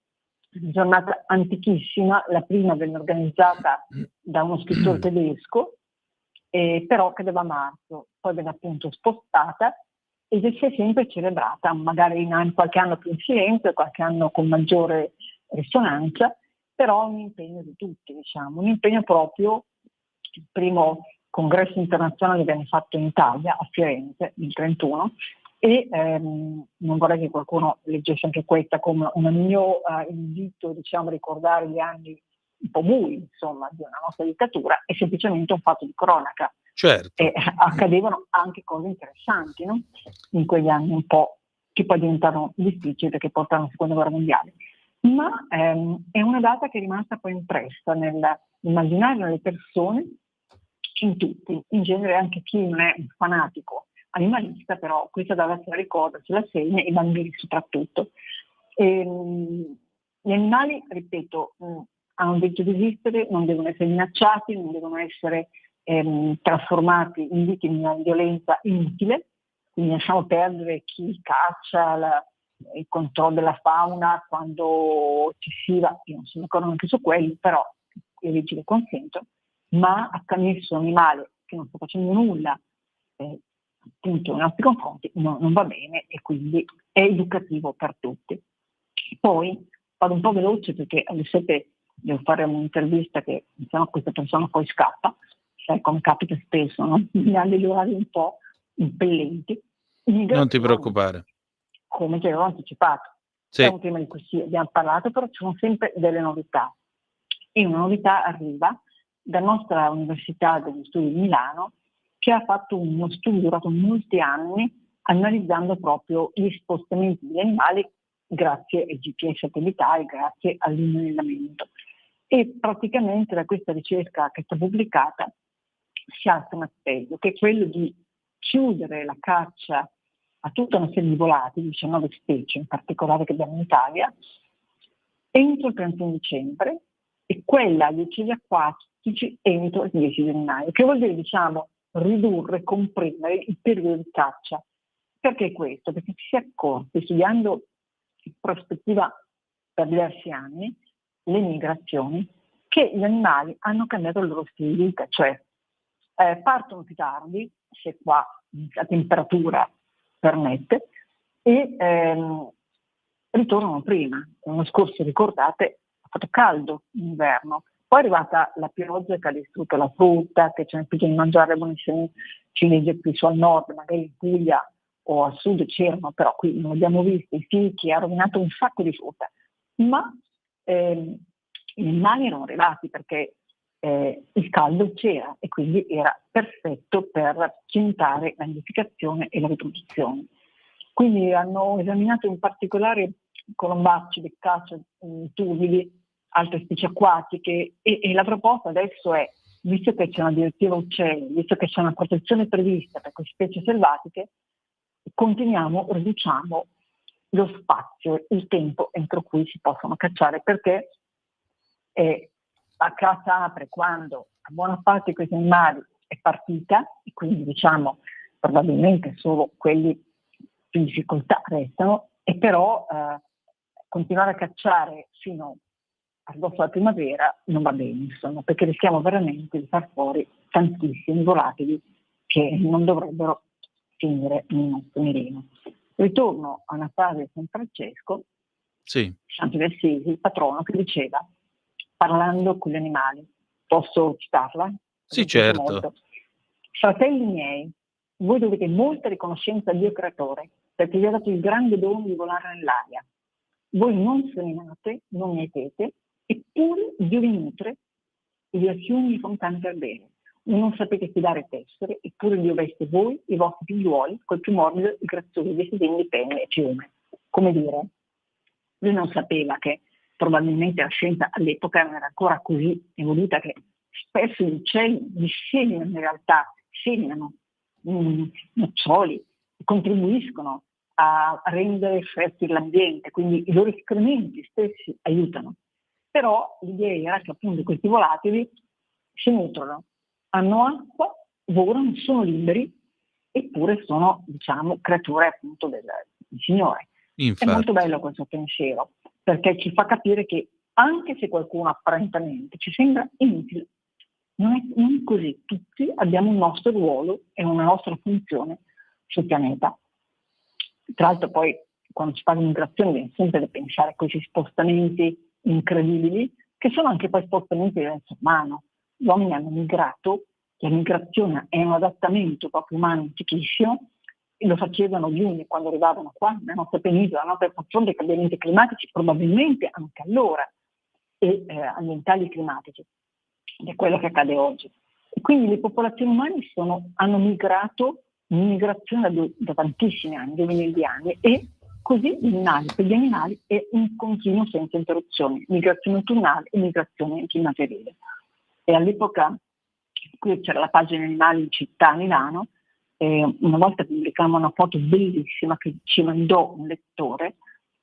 una giornata antichissima, la prima venne organizzata da uno scrittore tedesco, però cadeva a marzo, poi venne appunto spostata e si è sempre celebrata, magari qualche anno più in silenzio, qualche anno con maggiore risonanza, però un impegno di tutti, diciamo, un impegno proprio. Il primo congresso internazionale venne fatto in Italia, a Firenze, il 31, e non vorrei che qualcuno leggesse anche questa come un mio invito, diciamo, a ricordare gli anni un po' bui, insomma, di una nostra dittatura, è semplicemente un fatto di cronaca. Certo. E accadevano anche cose interessanti, no? In quegli anni un po' che poi diventarono difficili perché portarono alla seconda guerra mondiale. Ma è una data che è rimasta poi impressa nell'immaginario delle persone, in tutti, in genere anche chi non è un fanatico animalista, però questa data se la ricorda, se la segna, i bambini soprattutto. Gli animali, ripeto, hanno diritto di esistere, non devono essere minacciati, non devono essere trasformati in vittime di una violenza inutile, quindi lasciamo perdere chi caccia, il controllo della fauna quando ci si va, io non sono d'accordo anche su quello, però le leggi le consentono, ma accanirsi su un animale che non sta facendo nulla appunto nei nostri confronti non va bene e quindi è educativo per tutti. Poi vado un po' veloce perché alle 7 devo fare un'intervista che diciamo questa persona poi scappa, sai come capita spesso, no? Mi hanno degli orari un po' impellenti. Non ti preoccupare. Come ti avevo anticipato, Sì. è un tema di cui sì, abbiamo parlato, però ci sono sempre delle novità. E una novità arriva dalla nostra Università degli Studi di Milano, che ha fatto uno studio durato molti anni analizzando proprio gli spostamenti degli animali grazie ai GPS satellitari, grazie all'invellinamento. E praticamente da questa ricerca che è stata pubblicata si alza un appello, che è quello di chiudere la caccia a tutta una serie di volatili, 19 specie in particolare che abbiamo in Italia, entro il 31 dicembre e quella agli uccelli acquatici entro il 10 gennaio, che vuol dire, diciamo, ridurre, comprimere il periodo di caccia. Perché questo? Perché ci si è accorti, studiando in prospettiva per diversi anni le migrazioni, che gli animali hanno cambiato il loro stile di vita, cioè partono più tardi, se qua la temperatura permette, e ritornano prima. L'anno scorso, ricordate, ha fatto caldo in inverno, poi è arrivata la pioggia che ha distrutto la frutta, che c'è più di mangiare buonissimi ciliegie qui su al nord, magari in Puglia o al sud c'erano, però qui non abbiamo visto, i fichi, ha rovinato un sacco di frutta. Ma gli animali erano arrivati perché il caldo c'era e quindi era perfetto per centrare la nidificazione e la riproduzione. Quindi hanno esaminato in particolare colombacci, beccacce, turidi, altre specie acquatiche e la proposta adesso è, visto che c'è una direttiva uccelli, visto che c'è una protezione prevista per queste specie selvatiche, continuiamo, riduciamo lo spazio, il tempo entro cui si possono cacciare, perché la caccia apre quando a buona parte di questi animali è partita, e quindi diciamo probabilmente solo quelli più in difficoltà restano, e però continuare a cacciare fino dopo la primavera non va bene, insomma, perché rischiamo veramente di far fuori tantissimi volatili che non dovrebbero finire nel nostro mirino. Ritorno a una frase di San Francesco, Sì. Santo di Assisi, il patrono, che diceva, parlando con gli animali, posso citarla? Sì, Mi piace certo. molto. Fratelli miei, voi dovete molta riconoscenza al Dio creatore, perché vi ha dato il grande dono di volare nell'aria. Voi non seminate, non mietete, eppure Dio vi nutre e vi assume di fontane per bene. Non sapete fidare tessere, eppure Dio veste voi, i vostri figliuoli, col più morbido e grazioso disegno di penne e piume. Come dire, lui non sapeva che probabilmente la scienza all'epoca non era ancora così evoluta, che spesso gli uccelli disseminano, in realtà seminano noccioli, contribuiscono a rendere fertile l'ambiente, quindi i loro escrementi stessi aiutano. Però l'idea era che appunto questi volatili si nutrono, hanno acqua, volano, sono liberi, eppure sono, diciamo, creature appunto del Signore. Infatti. È molto bello questo pensiero, perché ci fa capire che anche se qualcuno apparentemente ci sembra inutile, non è così. Tutti abbiamo un nostro ruolo e una nostra funzione sul pianeta. Tra l'altro poi quando si parla di migrazione viene sempre da pensare a questi spostamenti incredibili, che sono anche poi spostamenti dell'essere umano. Gli uomini hanno migrato, la migrazione è un adattamento proprio umano antichissimo, e lo facevano gli uni quando arrivavano qua, nella nostra penisola, per far fronte ai cambiamenti climatici, probabilmente anche allora, e ambientali e climatici. Ed è quello che accade oggi. E quindi le popolazioni umane hanno migrato in migrazione da tantissimi anni, da milioni di anni, e così per gli animali è un continuo senza interruzioni, migrazione autunnale e migrazione primaverile. E all'epoca, qui c'era la pagina Animali in città a Milano, una volta pubblicammo una foto bellissima che ci mandò un lettore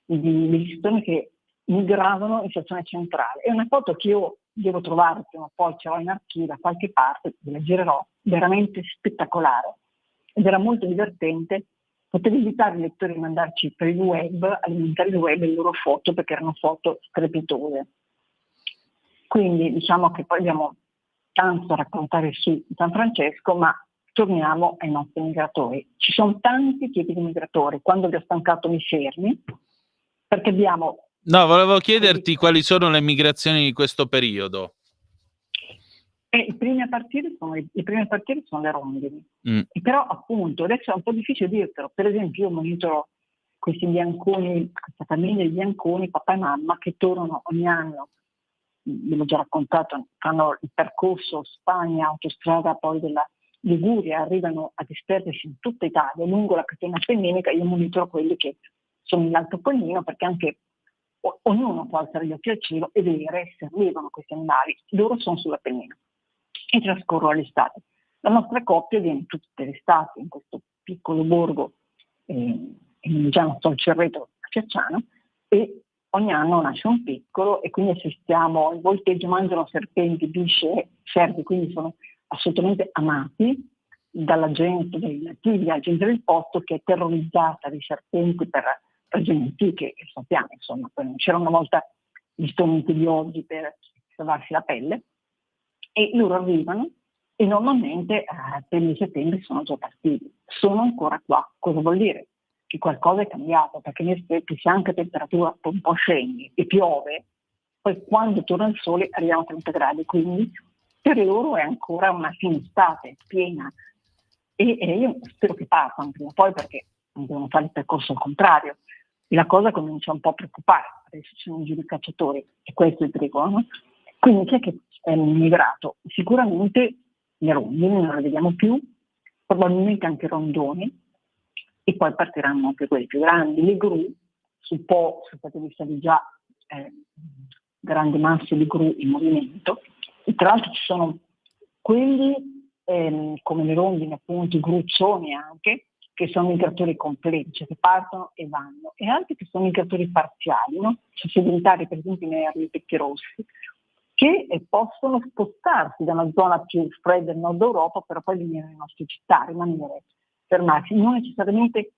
di persone che migravano in stazione centrale. È una foto che io devo trovare prima o poi, ce l'ho in archivio da qualche parte, ve la girerò, veramente spettacolare. Ed era molto divertente. Potevi invitare i lettori a mandarci per il web, alimentare il web le loro foto, perché erano foto strepitose. Quindi diciamo che poi abbiamo tanto da raccontare su San Francesco, ma torniamo ai nostri migratori. Ci sono tanti tipi di migratori. Quando vi ho stancato mi fermi, perché abbiamo... No, volevo chiederti quali sono le migrazioni di questo periodo. I primi a partire sono le rondini. E però appunto adesso è un po' difficile dirtelo. Per esempio io monitoro questi bianconi, questa famiglia di bianconi, papà e mamma, che tornano ogni anno, ve l'ho già raccontato, fanno il percorso Spagna, autostrada poi della Liguria, arrivano a disperdersi in tutta Italia, lungo la catena appenninica. Io monitoro quelli che sono nell'Alto Appennino, perché anche ognuno può alzare gli occhi al cielo e vedere se arrivano questi animali. Loro sono sull'Appennino e trascorrono l'estate. La nostra coppia viene tutte le estati in questo piccolo borgo Emiliano Solcerreto a Fiacciano, e ogni anno nasce un piccolo, e quindi assistiamo al volteggio. Mangiano serpenti, bisce e cervi, quindi sono assolutamente amati dalla gente, dai nativi, dalla gente del posto, che è terrorizzata dai serpenti per ragioni antiche, che sappiamo, insomma, non c'era una volta gli strumenti di oggi per salvarsi la pelle, e loro arrivano e normalmente per il settembre sono già partiti, sono ancora qua. Cosa vuol dire? Che qualcosa è cambiato, perché in effetti se anche la temperatura un po' scende e piove, poi quando torna il sole arriviamo a 30 gradi, quindi per loro è ancora una fine estate piena, e io spero che partano prima o poi, perché non devono fare il percorso al contrario. E la cosa comincia un po' a preoccupare, adesso ci sono i giri cacciatori, e questo è il pericolo, no? Quindi chi è che è migrato? Sicuramente le rondini non le vediamo più, probabilmente anche i rondoni, e poi partiranno anche quelli più grandi. Le gru, su Po siete visti già grandi masse di gru in movimento, e tra l'altro ci sono quelli come le rondini, appunto, i gruccioni anche, che sono migratori completi, cioè che partono e vanno, e altri che sono migratori parziali, no? Cioè sedentari, per esempio i nervi, i pecchi rossi, che possono spostarsi da una zona più fredda del nord Europa, però poi venire nelle nostre città, rimanere, fermarsi, non necessariamente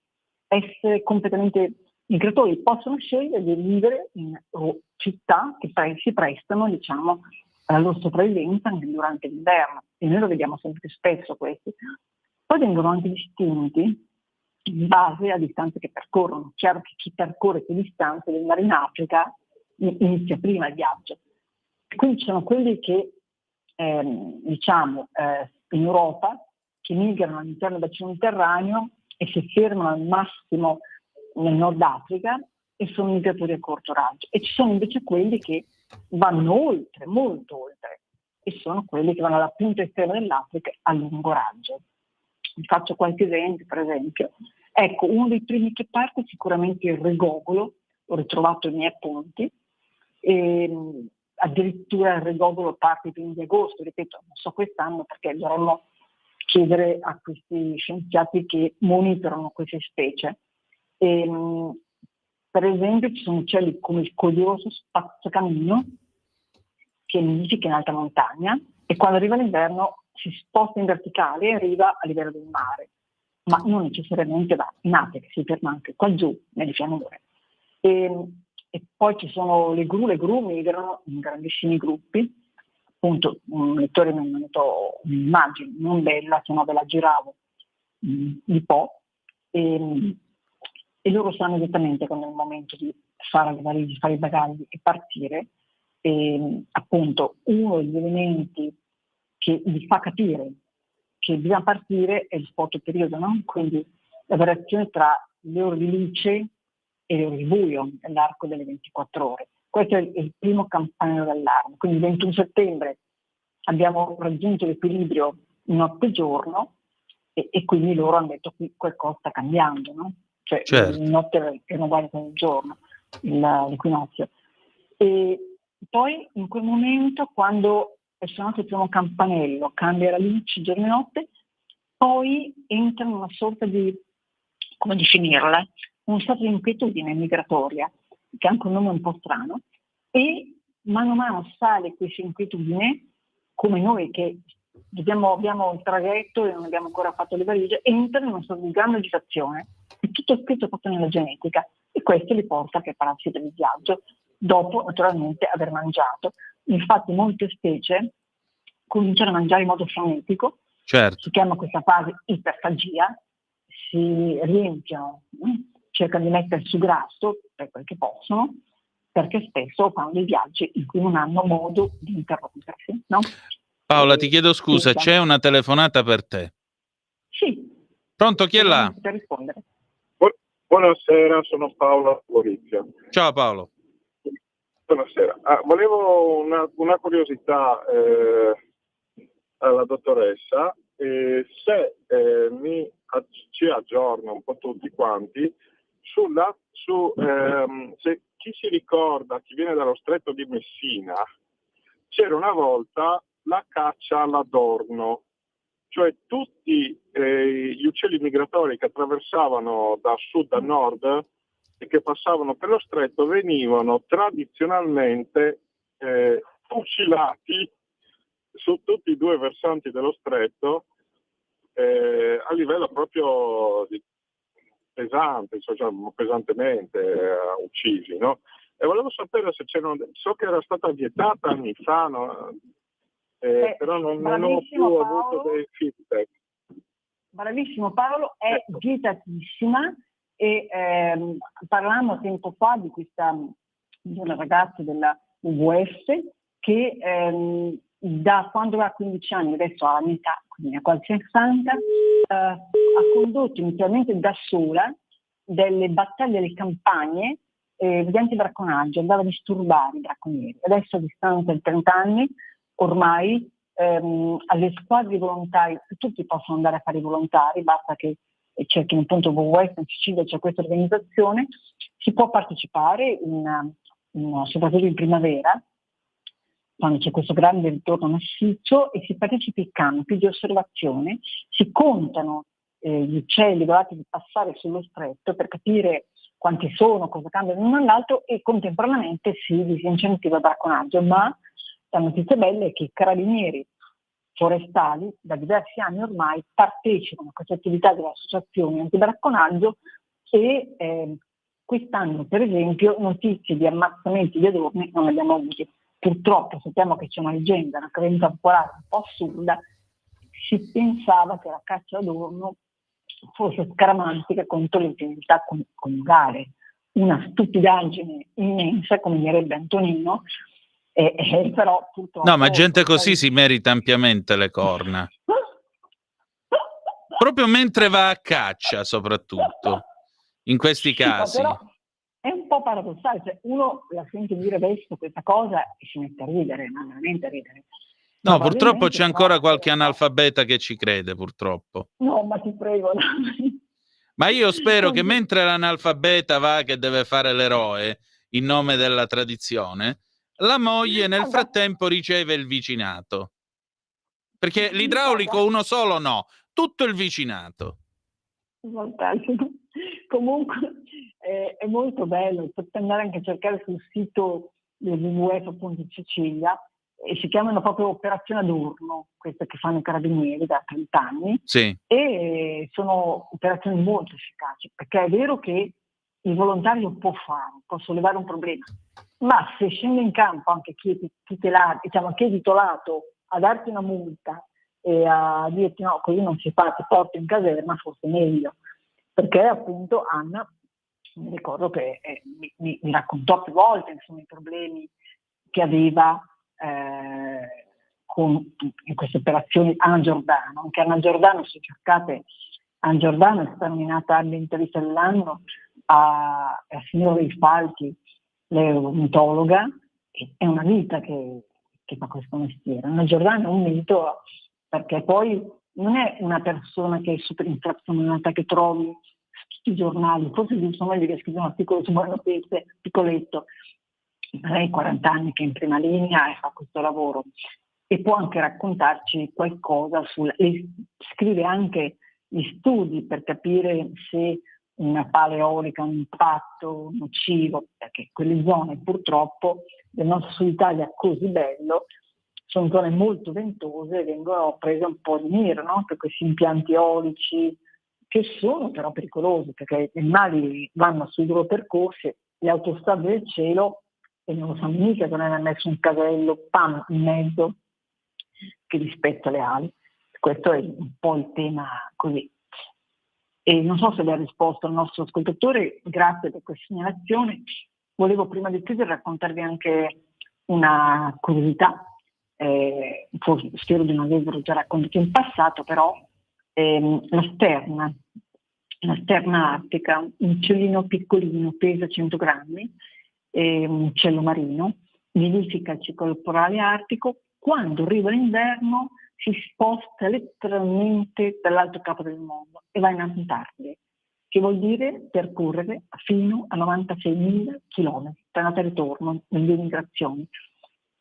essere completamente migratori, possono scegliere di vivere in città che si prestano, diciamo, alla loro sopravvivenza anche durante l'inverno, e noi lo vediamo sempre più spesso questi. Poi vengono anche distinti in base a distanze che percorrono. Chiaro che chi percorre più distanze deve andare in Africa, inizia prima il viaggio. Quindi ci sono quelli che, in Europa, che migrano all'interno del bacino mediterraneo e si fermano al massimo nel Nord Africa e sono migratori a corto raggio. E ci sono invece quelli che vanno oltre, molto oltre, e sono quelli che vanno alla punta estrema dell'Africa a lungo raggio. Vi faccio qualche esempio, per esempio. Ecco, uno dei primi che parte è sicuramente il Regogolo, ho ritrovato i miei appunti, e addirittura il Regogolo parte il 1 di agosto, ripeto, non so quest'anno perché dovremmo chiedere a questi scienziati che monitorano queste specie. Per esempio ci sono uccelli come il curioso spazzacamino che nidifica in alta montagna e quando arriva l'inverno si sposta in verticale e arriva a livello del mare, ma non necessariamente va in Africa, si ferma anche qua giù nelle pianure. E poi ci sono le gru migrano in grandissimi gruppi, appunto un lettore mi ha mandato un'immagine non bella, se no ve la giravo un po', e loro sanno esattamente quando è il momento di fare le valigie, fare i bagagli e partire. E, appunto, uno degli elementi che vi fa capire che bisogna partire è il fotoperiodo, no? Quindi la variazione tra le ore di luce e le ore di buio nell'arco delle 24 ore. Questo è il primo campanello d'allarme. Quindi il 21 settembre abbiamo raggiunto l'equilibrio notte-giorno e quindi loro hanno detto qui qualcosa sta cambiando, no? Cioè Certo. il notte è uguale con il giorno, l'equinozio. E poi in quel momento, quando è suonato il primo campanello, cambia la luce giorno e notte, poi entra in una sorta di, come definirla, uno stato di inquietudine migratoria, che ha anche un nome un po' strano, e mano a mano sale questa inquietudine, come noi che abbiamo il traghetto e non abbiamo ancora fatto le valigie, entra in una sorta di grande agitazione, è tutto scritto proprio nella genetica, e questo li porta a prepararsi per il viaggio, dopo naturalmente aver mangiato. Infatti molte specie cominciano a mangiare in modo frenetico, Certo. si chiama questa fase iperfagia, si riempiono, cercano di mettere su grasso per quel che possono, perché spesso fanno dei viaggi in cui non hanno modo di interrompersi, no? Paola, ti chiedo scusa, sì, c'è una telefonata per te. Sì. Pronto, chi è là? Per rispondere. Buonasera, sono Paolo Gorizia. Ciao Paolo. Buonasera. Volevo una curiosità alla dottoressa, se ci aggiorna un po' tutti quanti se chi si ricorda, chi viene dallo stretto di Messina, c'era una volta la caccia all'adorno, cioè tutti gli uccelli migratori che attraversavano da sud a nord e che passavano per lo stretto venivano tradizionalmente fucilati su tutti i due versanti dello stretto a livello proprio pesante, cioè pesantemente uccisi, no? E volevo sapere se so che era stata vietata anni fa, no? Però non ho più avuto dei feedback. Bravissimo Paolo, è vietatissima e parlavamo tempo fa di una ragazza della UVS che da quando aveva 15 anni, adesso ha la mia età, quindi ha quasi 60, ha condotto inizialmente da sola delle battaglie, delle campagne di antibracconaggio, andava a disturbare i bracconieri. Adesso a distanza di 30 anni ormai alle squadre volontarie, tutti possono andare a fare i volontari, basta che cerchino appunto WWF, in Sicilia c'è questa organizzazione, si può partecipare soprattutto in primavera, quando c'è questo grande ritorno massiccio, e si partecipa ai campi di osservazione, si contano gli uccelli volati di passare sullo stretto per capire quanti sono, cosa cambiano l'uno all'altro, e contemporaneamente si disincentiva il bracconaggio. Ma la notizia bella è che i carabinieri forestali da diversi anni ormai partecipano a queste attività delle associazioni antibracconaggio e quest'anno, per esempio, notizie di ammazzamenti di adorni non ne abbiamo avuti. Purtroppo sappiamo che c'è una leggenda, una credenza popolare un po' assurda. Si pensava che la caccia adorno fosse scaramantica contro l'intimità coniugale, una stupidaggine immensa, come direbbe Antonino, però purtroppo... No, ma gente così si merita ampiamente le corna. Proprio mentre va a caccia, soprattutto, in questi casi. Però è un po' paradossale, cioè uno la sente dire adesso questa cosa e si mette a ridere, ma veramente a ridere. No, purtroppo c'è ancora qualche analfabeta che ci crede, purtroppo. No, ma ti prego. Ma io spero che mentre l'analfabeta va che deve fare l'eroe in nome della tradizione, la moglie nel frattempo riceve il vicinato. Perché l'idraulico uno solo no, tutto il vicinato. Fantastico. Comunque è molto bello, potete andare anche a cercare sul sito del WWF appunto di Sicilia, e si chiamano proprio Operazione Adorno, queste che fanno i carabinieri da 30 anni, sì. E sono operazioni molto efficaci, perché è vero che il volontario può sollevare un problema, ma se scende in campo anche chi è tutelato, diciamo, chi è titolato a darti una multa e a dirti no, così non si fa, ti porto in caserma, forse meglio. Perché appunto Anna, mi ricordo che mi raccontò più volte, insomma, i problemi che aveva in queste operazioni. Anna Giordano, anche Anna Giordano, se cercate Anna Giordano, è stata nominata all'intervista dell'anno a Signora dei Falchi, l'ornitologa, è una vita che fa questo mestiere. Anna Giordano è un mito, perché poi non è una persona che è super inflazionata, che trovi su tutti i giornali, forse giusto meglio che scrive un articolo su Buono Pesce, piccoletto. Lei ha 40 anni che è in prima linea e fa questo lavoro, e può anche raccontarci qualcosa scrive anche gli studi per capire se una pala eolica ha un impatto nocivo, perché quelle zone purtroppo del nostro Sud Italia così bello sono zone molto ventose e vengono prese un po' di mira, no? Per questi impianti eolici che sono però pericolosi, perché gli animali vanno sui loro percorsi, le autostrade del cielo, e non lo sanno mica che non è messo un casello PAM in mezzo che rispetta le ali. Questo è un po' il tema così. E non so se le ha risposto al nostro ascoltatore, grazie per questa segnalazione. Volevo prima di chiudere raccontarvi anche una curiosità, forse spero di non avervelo già raccontato in passato, però la sterna artica, un uccellino piccolino, pesa 100 grammi, un uccello marino, nidifica il ciclo polare artico. Quando arriva l'inverno si sposta letteralmente dall'altro capo del mondo e va in Antartide, che vuol dire percorrere fino a 96.000 chilometri tra andata e ritorno nelle due migrazioni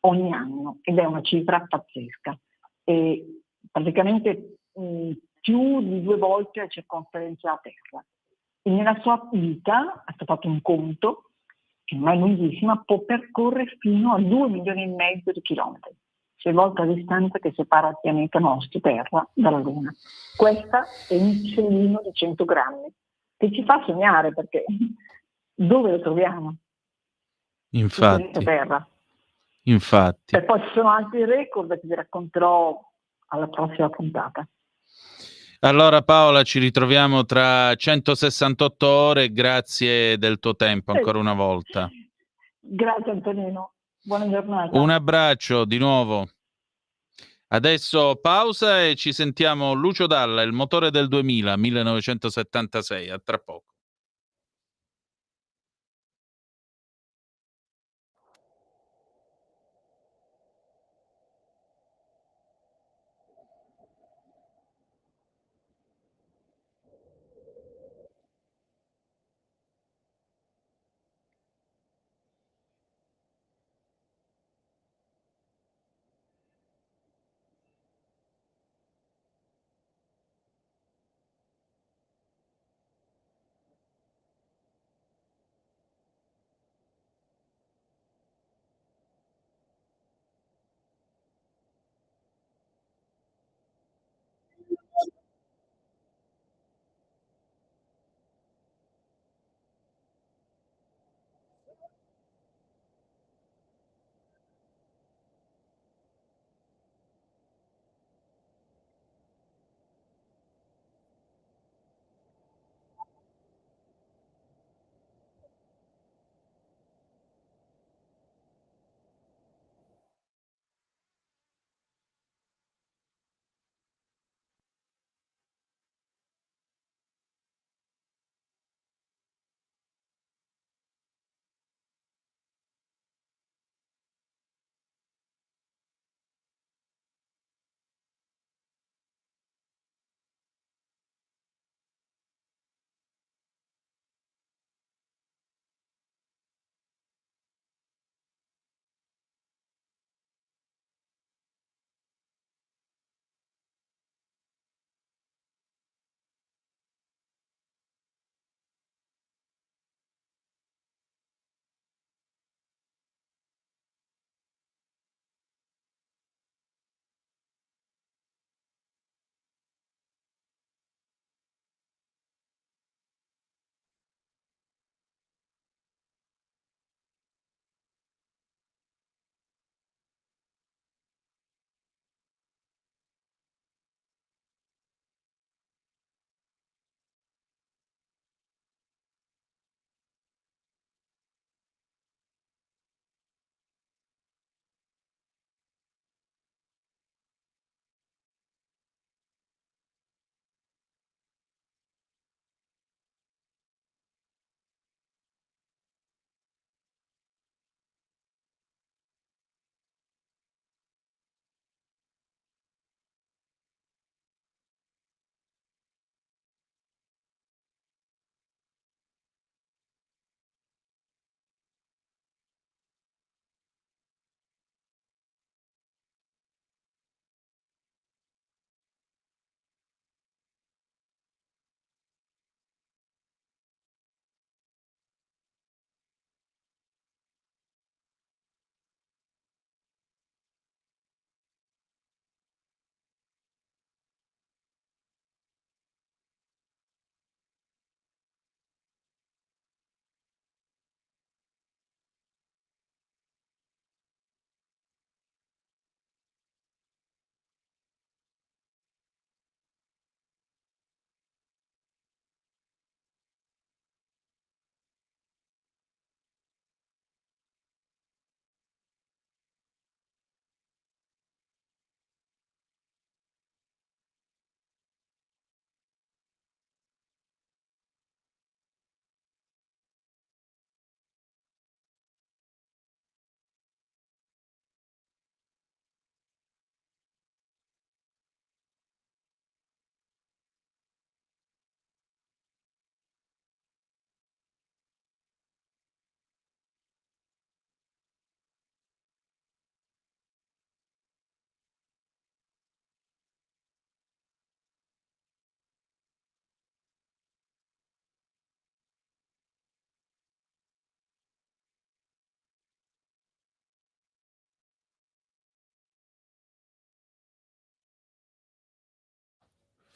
ogni anno, ed è una cifra pazzesca. E praticamente più di 2 volte la circonferenza della Terra. E nella sua vita, ha fatto un conto, che non è lunghissima, può percorrere fino a 2,5 milioni di chilometri, 6 volte la distanza che separa il pianeta nostro, Terra, dalla Luna. Questa è un uccellino di 100 grammi, che ci fa sognare, perché dove lo troviamo? Infatti. Terra. Infatti. E poi ci sono altri record che vi racconterò alla prossima puntata. Allora Paola, ci ritroviamo tra 168 ore, grazie del tuo tempo ancora una volta. Grazie Antonino, buona giornata. Un abbraccio di nuovo. Adesso pausa e ci sentiamo Lucio Dalla, Il motore del 2000, 1976, a tra poco.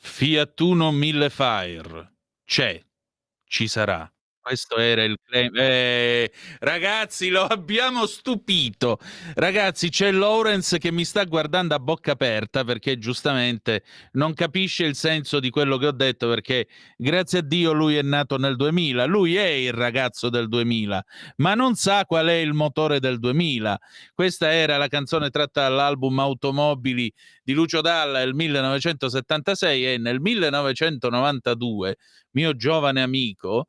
Fiat Uno 1000 Fire. C'è. Ci sarà. Questo era il claim. Ragazzi, lo abbiamo stupito. Ragazzi, c'è Lawrence che mi sta guardando a bocca aperta perché giustamente non capisce il senso di quello che ho detto, perché grazie a Dio lui è nato nel 2000, lui è il ragazzo del 2000, ma non sa qual è il motore del 2000. Questa era la canzone tratta dall'album Automobili di Lucio Dalla nel 1976 e nel 1992, mio giovane amico,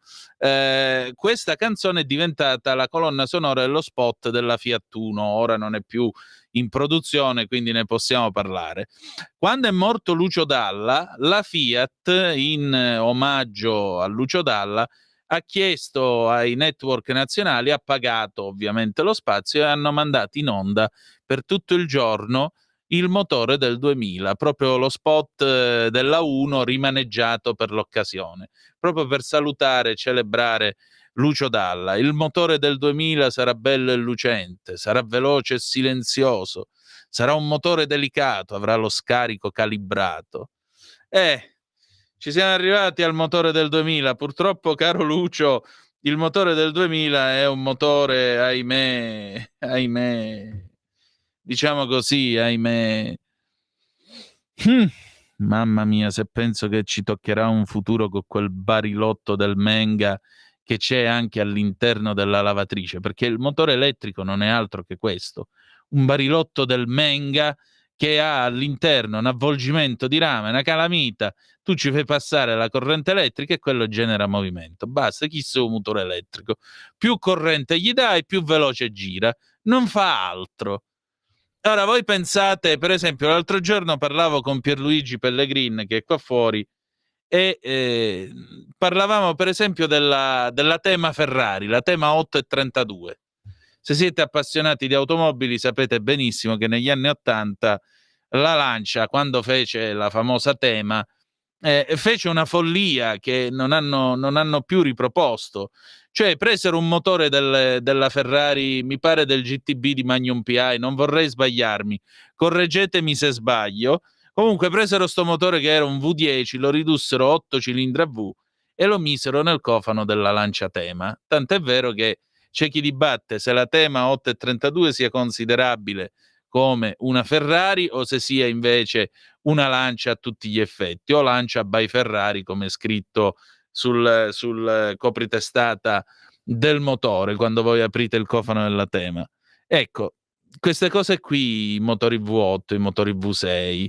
questa canzone è diventata la colonna sonora dello spot della Fiat Uno. Ora non è più in produzione, quindi ne possiamo parlare. Quando è morto Lucio Dalla, la Fiat, in omaggio a Lucio Dalla, ha chiesto ai network nazionali, ha pagato ovviamente lo spazio e hanno mandato in onda per tutto il giorno il motore del 2000, proprio lo spot della 1 rimaneggiato per l'occasione, proprio per salutare e celebrare Lucio Dalla. Il motore del 2000 sarà bello e lucente, sarà veloce e silenzioso, sarà un motore delicato, avrà lo scarico calibrato. Ci siamo arrivati al motore del 2000. Purtroppo, caro Lucio, il motore del 2000 è un motore, ahimè, diciamo così, ahimè. Mamma mia, se penso che ci toccherà un futuro con quel barilotto del Menga che c'è anche all'interno della lavatrice, perché il motore elettrico non è altro che questo, un barilotto del Menga che ha all'interno un avvolgimento di rame, una calamita, tu ci fai passare la corrente elettrica e quello genera movimento. Basta, chi sa un motore elettrico. Più corrente gli dai, più veloce gira, non fa altro. Ora, voi pensate, per esempio, l'altro giorno parlavo con Pierluigi Pellegrin, che è qua fuori, e parlavamo, per esempio, della tema Ferrari, la tema 832. Se siete appassionati di automobili, sapete benissimo che negli anni 80 la Lancia, quando fece la famosa tema, fece una follia che non hanno più riproposto. Cioè presero un motore della Ferrari, mi pare del GTB di Magnum PI, non vorrei sbagliarmi, correggetemi se sbaglio. Comunque presero sto motore che era un V10, lo ridussero 8 cilindri a V e lo misero nel cofano della Lancia Tema. Tant'è vero che c'è chi dibatte se la Tema 832 sia considerabile come una Ferrari o se sia invece una Lancia a tutti gli effetti, o Lancia by Ferrari come è scritto sul copritestata del motore quando voi aprite il cofano della Tema. Ecco, queste cose qui, i motori V8, i motori V6,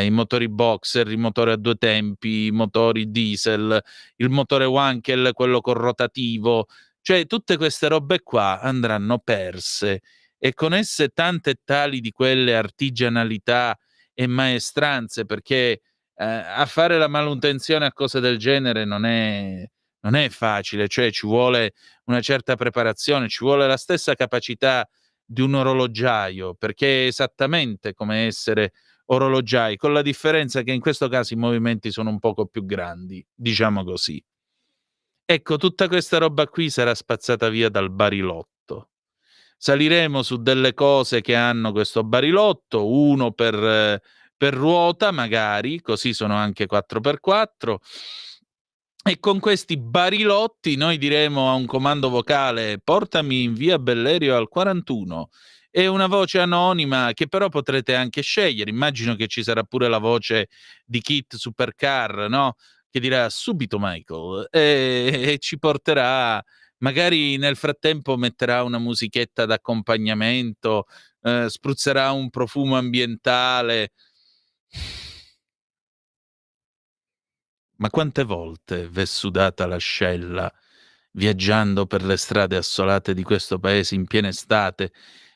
i motori boxer, i motori a due tempi, i motori diesel, il motore Wankel, quello con rotativo, cioè tutte queste robe qua andranno perse e con esse tante e tali di quelle artigianalità e maestranze, perché a fare la manutenzione a cose del genere non è facile, cioè ci vuole una certa preparazione, ci vuole la stessa capacità di un orologiaio, perché è esattamente come essere orologiai, con la differenza che in questo caso i movimenti sono un poco più grandi, diciamo così. Ecco, tutta questa roba qui sarà spazzata via dal barilotto. Saliremo su delle cose che hanno questo barilotto, uno per ruota magari, così sono anche 4x4, e con questi barilotti noi diremo a un comando vocale portami in via Bellerio al 41 e una voce anonima che però potrete anche scegliere. Immagino che ci sarà pure la voce di Kit Supercar, no? Che dirà subito Michael e ci porterà, magari nel frattempo metterà una musichetta d'accompagnamento, spruzzerà un profumo ambientale. Ma quante volte v'è sudata l'ascella viaggiando per le strade assolate di questo paese in piena estate,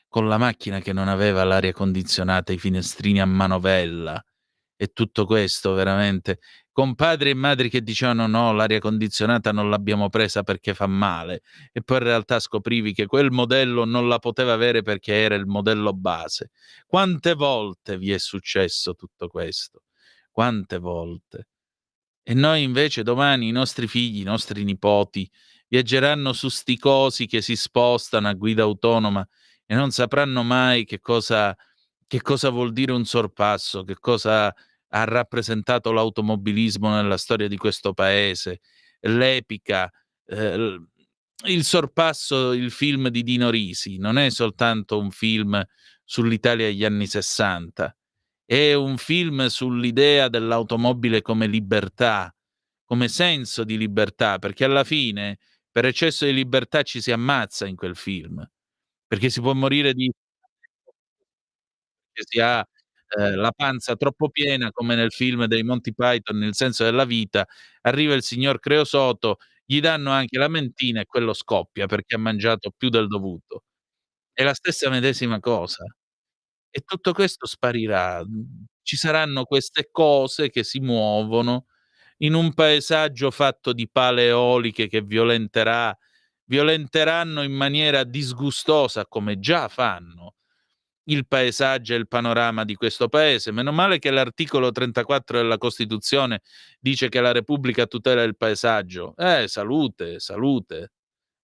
con la macchina che non aveva l'aria condizionata, i finestrini a manovella e tutto questo veramente, con padri e madri che dicevano no, l'aria condizionata non l'abbiamo presa perché fa male, e poi in realtà scoprivi che quel modello non la poteva avere perché era il modello base. Quante volte vi è successo tutto questo? Quante volte? E noi invece domani i nostri figli, i nostri nipoti viaggeranno su sti cosi che si spostano a guida autonoma e non sapranno mai che cosa vuol dire un sorpasso, che cosa ha rappresentato l'automobilismo nella storia di questo paese, l'epica, il sorpasso, il film di Dino Risi non è soltanto un film sull'Italia degli anni '60, è un film sull'idea dell'automobile come libertà, come senso di libertà, perché alla fine per eccesso di libertà ci si ammazza in quel film, perché si può morire di che si ha, la panza troppo piena, come nel film dei Monty Python, Il senso della vita, arriva il signor Creosoto, gli danno anche la mentina e quello scoppia perché ha mangiato più del dovuto. È la stessa medesima cosa. E tutto questo sparirà. Ci saranno queste cose che si muovono in un paesaggio fatto di pale eoliche che violenteranno in maniera disgustosa, come già fanno, il paesaggio e il panorama di questo paese. Meno male che l'articolo 34 della Costituzione dice che la Repubblica tutela il paesaggio. Salute, salute.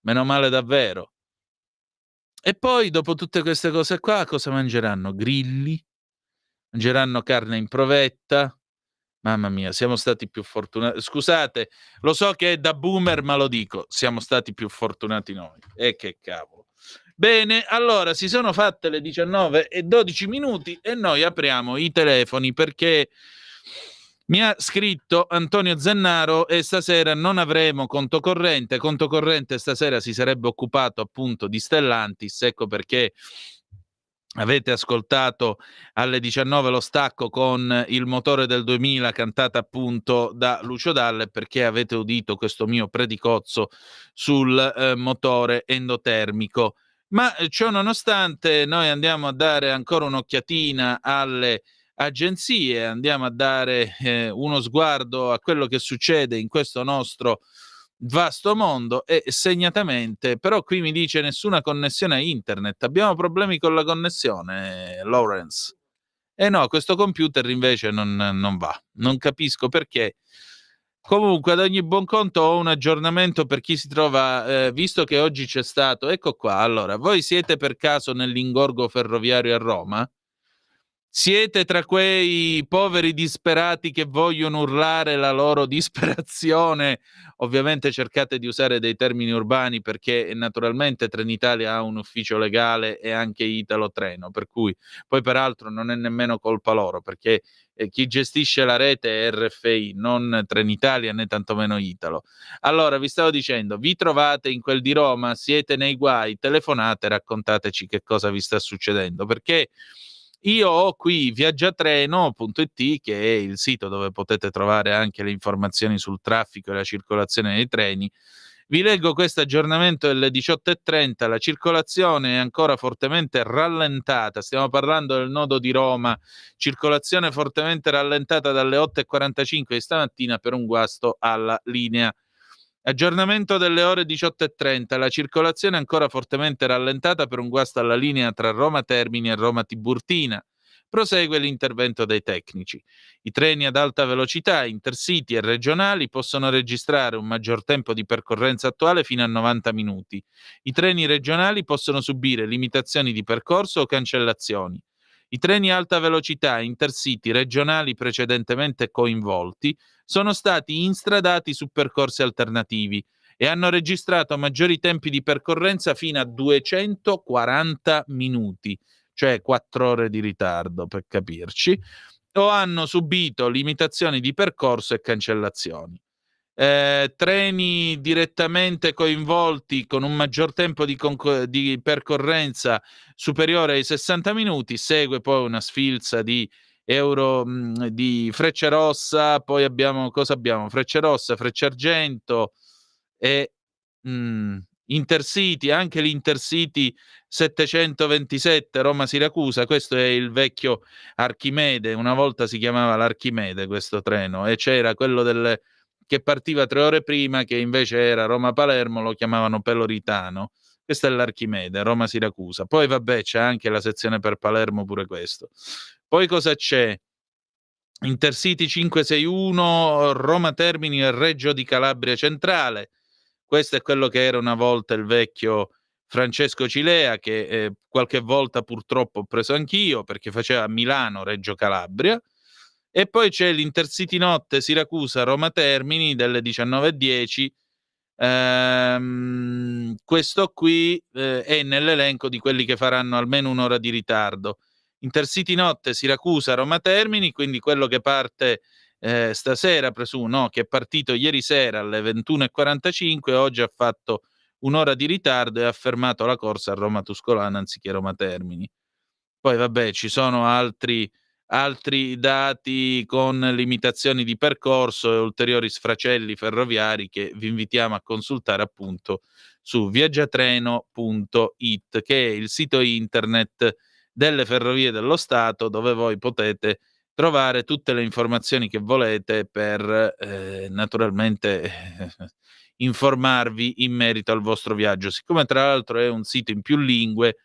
Meno male davvero. E poi dopo tutte queste cose qua cosa mangeranno? Grilli? Mangeranno carne in provetta? Mamma mia, siamo stati più scusate, lo so che è da boomer, ma lo dico, siamo stati più fortunati noi. E che cavolo. Bene, allora si sono fatte le 19:12 e noi apriamo i telefoni perché mi ha scritto Antonio Zennaro e stasera non avremo conto corrente. Conto corrente stasera si sarebbe occupato appunto di Stellantis, ecco perché avete ascoltato alle 19 lo stacco con Il motore del 2000 cantata appunto da Lucio Dalle, perché avete udito questo mio predicozzo sul motore endotermico. Ma ciò nonostante noi andiamo a dare ancora un'occhiatina alle agenzie, andiamo a dare uno sguardo a quello che succede in questo nostro vasto mondo e segnatamente, però qui mi dice nessuna connessione a internet, abbiamo problemi con la connessione, Lawrence. No, questo computer invece non va, non capisco perché. Comunque ad ogni buon conto ho un aggiornamento per chi si trova, visto che oggi c'è stato, ecco qua, allora, voi siete per caso nell'ingorgo ferroviario a Roma? Siete tra quei poveri disperati che vogliono urlare la loro disperazione? Ovviamente cercate di usare dei termini urbani perché naturalmente Trenitalia ha un ufficio legale e anche Italo Treno, per cui poi peraltro non è nemmeno colpa loro perché chi gestisce la rete è RFI, non Trenitalia né tantomeno Italo. Allora, vi stavo dicendo, vi trovate in quel di Roma, siete nei guai, telefonate, raccontateci che cosa vi sta succedendo, perché io ho qui viaggiatreno.it, che è il sito dove potete trovare anche le informazioni sul traffico e la circolazione dei treni. Vi leggo questo aggiornamento delle 18:30, la circolazione è ancora fortemente rallentata, stiamo parlando del nodo di Roma, circolazione fortemente rallentata dalle 8:45 di stamattina per un guasto alla linea. Aggiornamento delle ore 18:30, la circolazione è ancora fortemente rallentata per un guasto alla linea tra Roma Termini e Roma Tiburtina. Prosegue l'intervento dei tecnici. I treni ad alta velocità, intercity e regionali possono registrare un maggior tempo di percorrenza attuale fino a 90 minuti. I treni regionali possono subire limitazioni di percorso o cancellazioni. I treni alta velocità, intercity, regionali precedentemente coinvolti sono stati instradati su percorsi alternativi e hanno registrato maggiori tempi di percorrenza fino a 240 minuti, cioè 4 ore di ritardo per capirci, o hanno subito limitazioni di percorso e cancellazioni. Treni direttamente coinvolti con un maggior tempo di percorrenza superiore ai 60 minuti, segue poi una sfilza di di Frecciarossa, poi abbiamo cosa abbiamo? Frecciarossa, Frecciargento e Intercity, anche l'Intercity 727 Roma-Siracusa, questo è il vecchio Archimede, una volta si chiamava l'Archimede questo treno e c'era quello che partiva 3 ore prima che invece era Roma-Palermo, lo chiamavano Peloritano. Questo è l'Archimede, Roma-Siracusa. Poi vabbè c'è anche la sezione per Palermo pure questo. Poi cosa c'è? Intercity 561 Roma Termini e Reggio di Calabria Centrale. Questo è quello che era una volta il vecchio Francesco Cilea, che qualche volta purtroppo ho preso anch'io perché faceva Milano-Reggio Calabria. E poi c'è l'Intercity notte Siracusa-Roma Termini delle 19:10. Questo qui è nell'elenco di quelli che faranno almeno un'ora di ritardo. Intercity notte Siracusa-Roma Termini, quindi quello che parte stasera, presumo, no, che è partito ieri sera alle 21:45, oggi ha fatto un'ora di ritardo e ha fermato la corsa a Roma Tuscolana anziché Roma Termini. Poi vabbè, ci sono altri dati con limitazioni di percorso e ulteriori sfracelli ferroviari che vi invitiamo a consultare appunto su viaggiatreno.it, che è il sito internet delle Ferrovie dello Stato, dove voi potete trovare tutte le informazioni che volete per naturalmente informarvi in merito al vostro viaggio. Siccome tra l'altro è un sito in più lingue,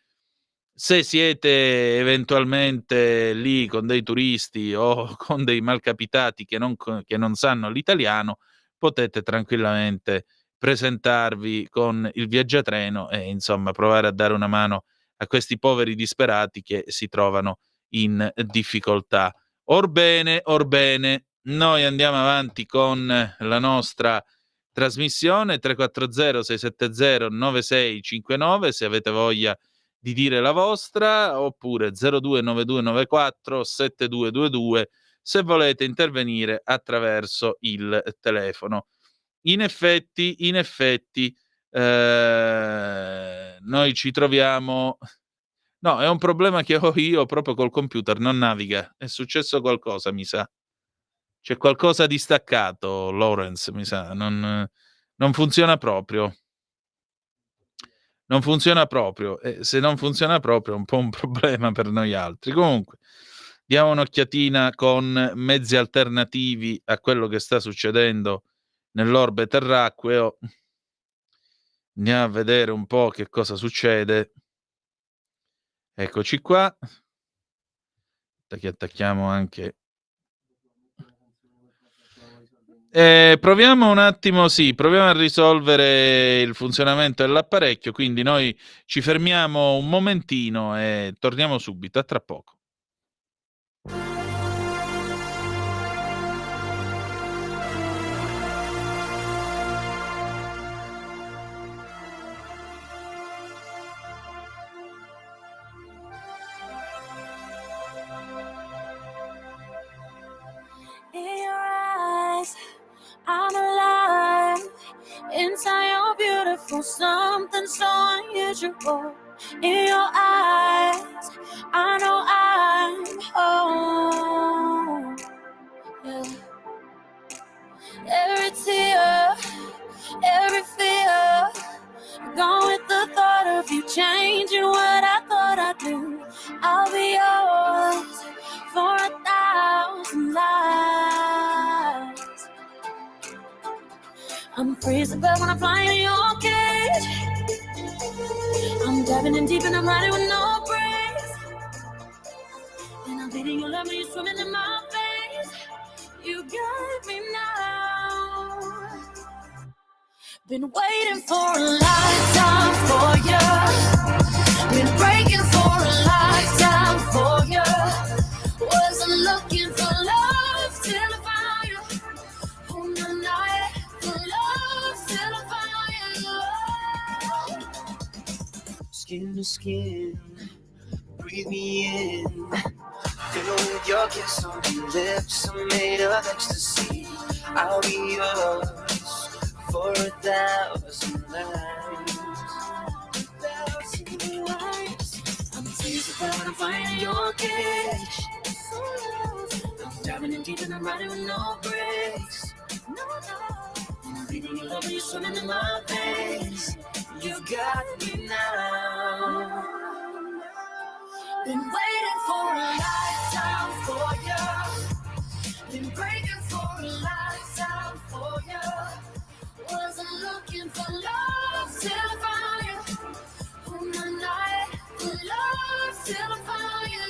se siete eventualmente lì con dei turisti o con dei malcapitati che non sanno l'italiano, potete tranquillamente presentarvi con il Viaggiatreno e insomma provare a dare una mano a questi poveri disperati che si trovano in difficoltà. Orbene, noi andiamo avanti con la nostra trasmissione 340 670 9659, se avete voglia di dire la vostra, oppure 029294 7222 se volete intervenire attraverso il telefono. In effetti noi ci troviamo. No, è un problema che ho io proprio col computer, non naviga. È successo qualcosa, mi sa. C'è qualcosa di staccato, Lawrence, mi sa. Non funziona proprio. Non funziona proprio, e se non funziona proprio è un po' un problema per noi altri. Comunque, diamo un'occhiatina con mezzi alternativi a quello che sta succedendo nell'orbe terracqueo. Andiamo a vedere un po' che cosa succede. Eccoci qua. Che attacchiamo anche. Proviamo un attimo, proviamo a risolvere il funzionamento dell'apparecchio, quindi noi ci fermiamo un momentino e torniamo subito, a tra poco. I'm alive inside your beautiful something so unusual. In your eyes, I know I'm home. Yeah. Every tear, every fear, gone with the thought of you changing what I thought I'd do. I'll be yours for 1,000 lives. I'm freezing but when I'm flying in your cage. I'm diving in deep and I'm riding with no brakes. And I'm beating your love when you're swimming in my face. You got me now. Been waiting for a lifetime for you. Been breaking for a lifetime for you. Wasn't looking for love till I found you. On the night for love till I found you. Skin to skin, breathe me in. Fill with your kiss on your lips, I'm made of ecstasy. I'll be yours for 1,000 lives. 1,000 lives. I'm freezing but when I'm flying in your cage. I'm diving in deep and I'm riding with no brakes. No. And I'm reading your love when you're swimming in my veins. You got me now. Been waiting for a lifetime for you. Been breaking for a lifetime for you. Wasn't looking for love till I found you. On the night for love till I found you.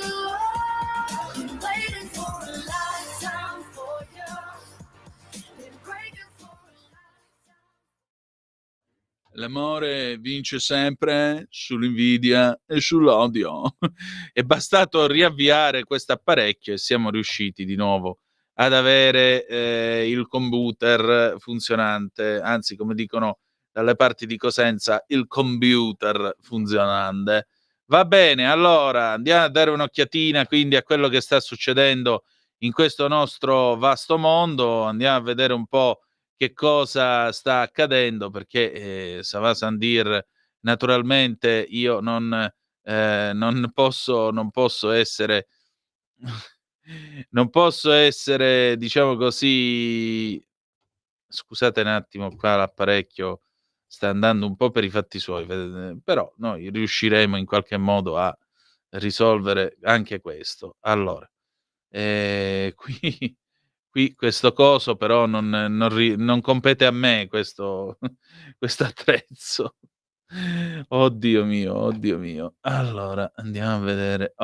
Been waiting for a lifetime for you. Been breaking for a lifetime. L'amore vince sempre sull'invidia e sull'odio. È bastato riavviare questo apparecchio e siamo riusciti di nuovo ad avere il computer funzionante, anzi, come dicono dalle parti di Cosenza, il computer funzionante. Va bene, allora andiamo a dare un'occhiatina quindi a quello che sta succedendo in questo nostro vasto mondo, andiamo a vedere un po' che cosa sta accadendo, perché ça va sans dire, naturalmente io non posso essere non posso essere, diciamo così, scusate un attimo, qua l'apparecchio sta andando un po' per i fatti suoi, però noi riusciremo in qualche modo a risolvere anche questo. Allora, qui questo coso però non compete a me questo questo attrezzo. Oddio mio, oddio mio. Allora, andiamo a vedere.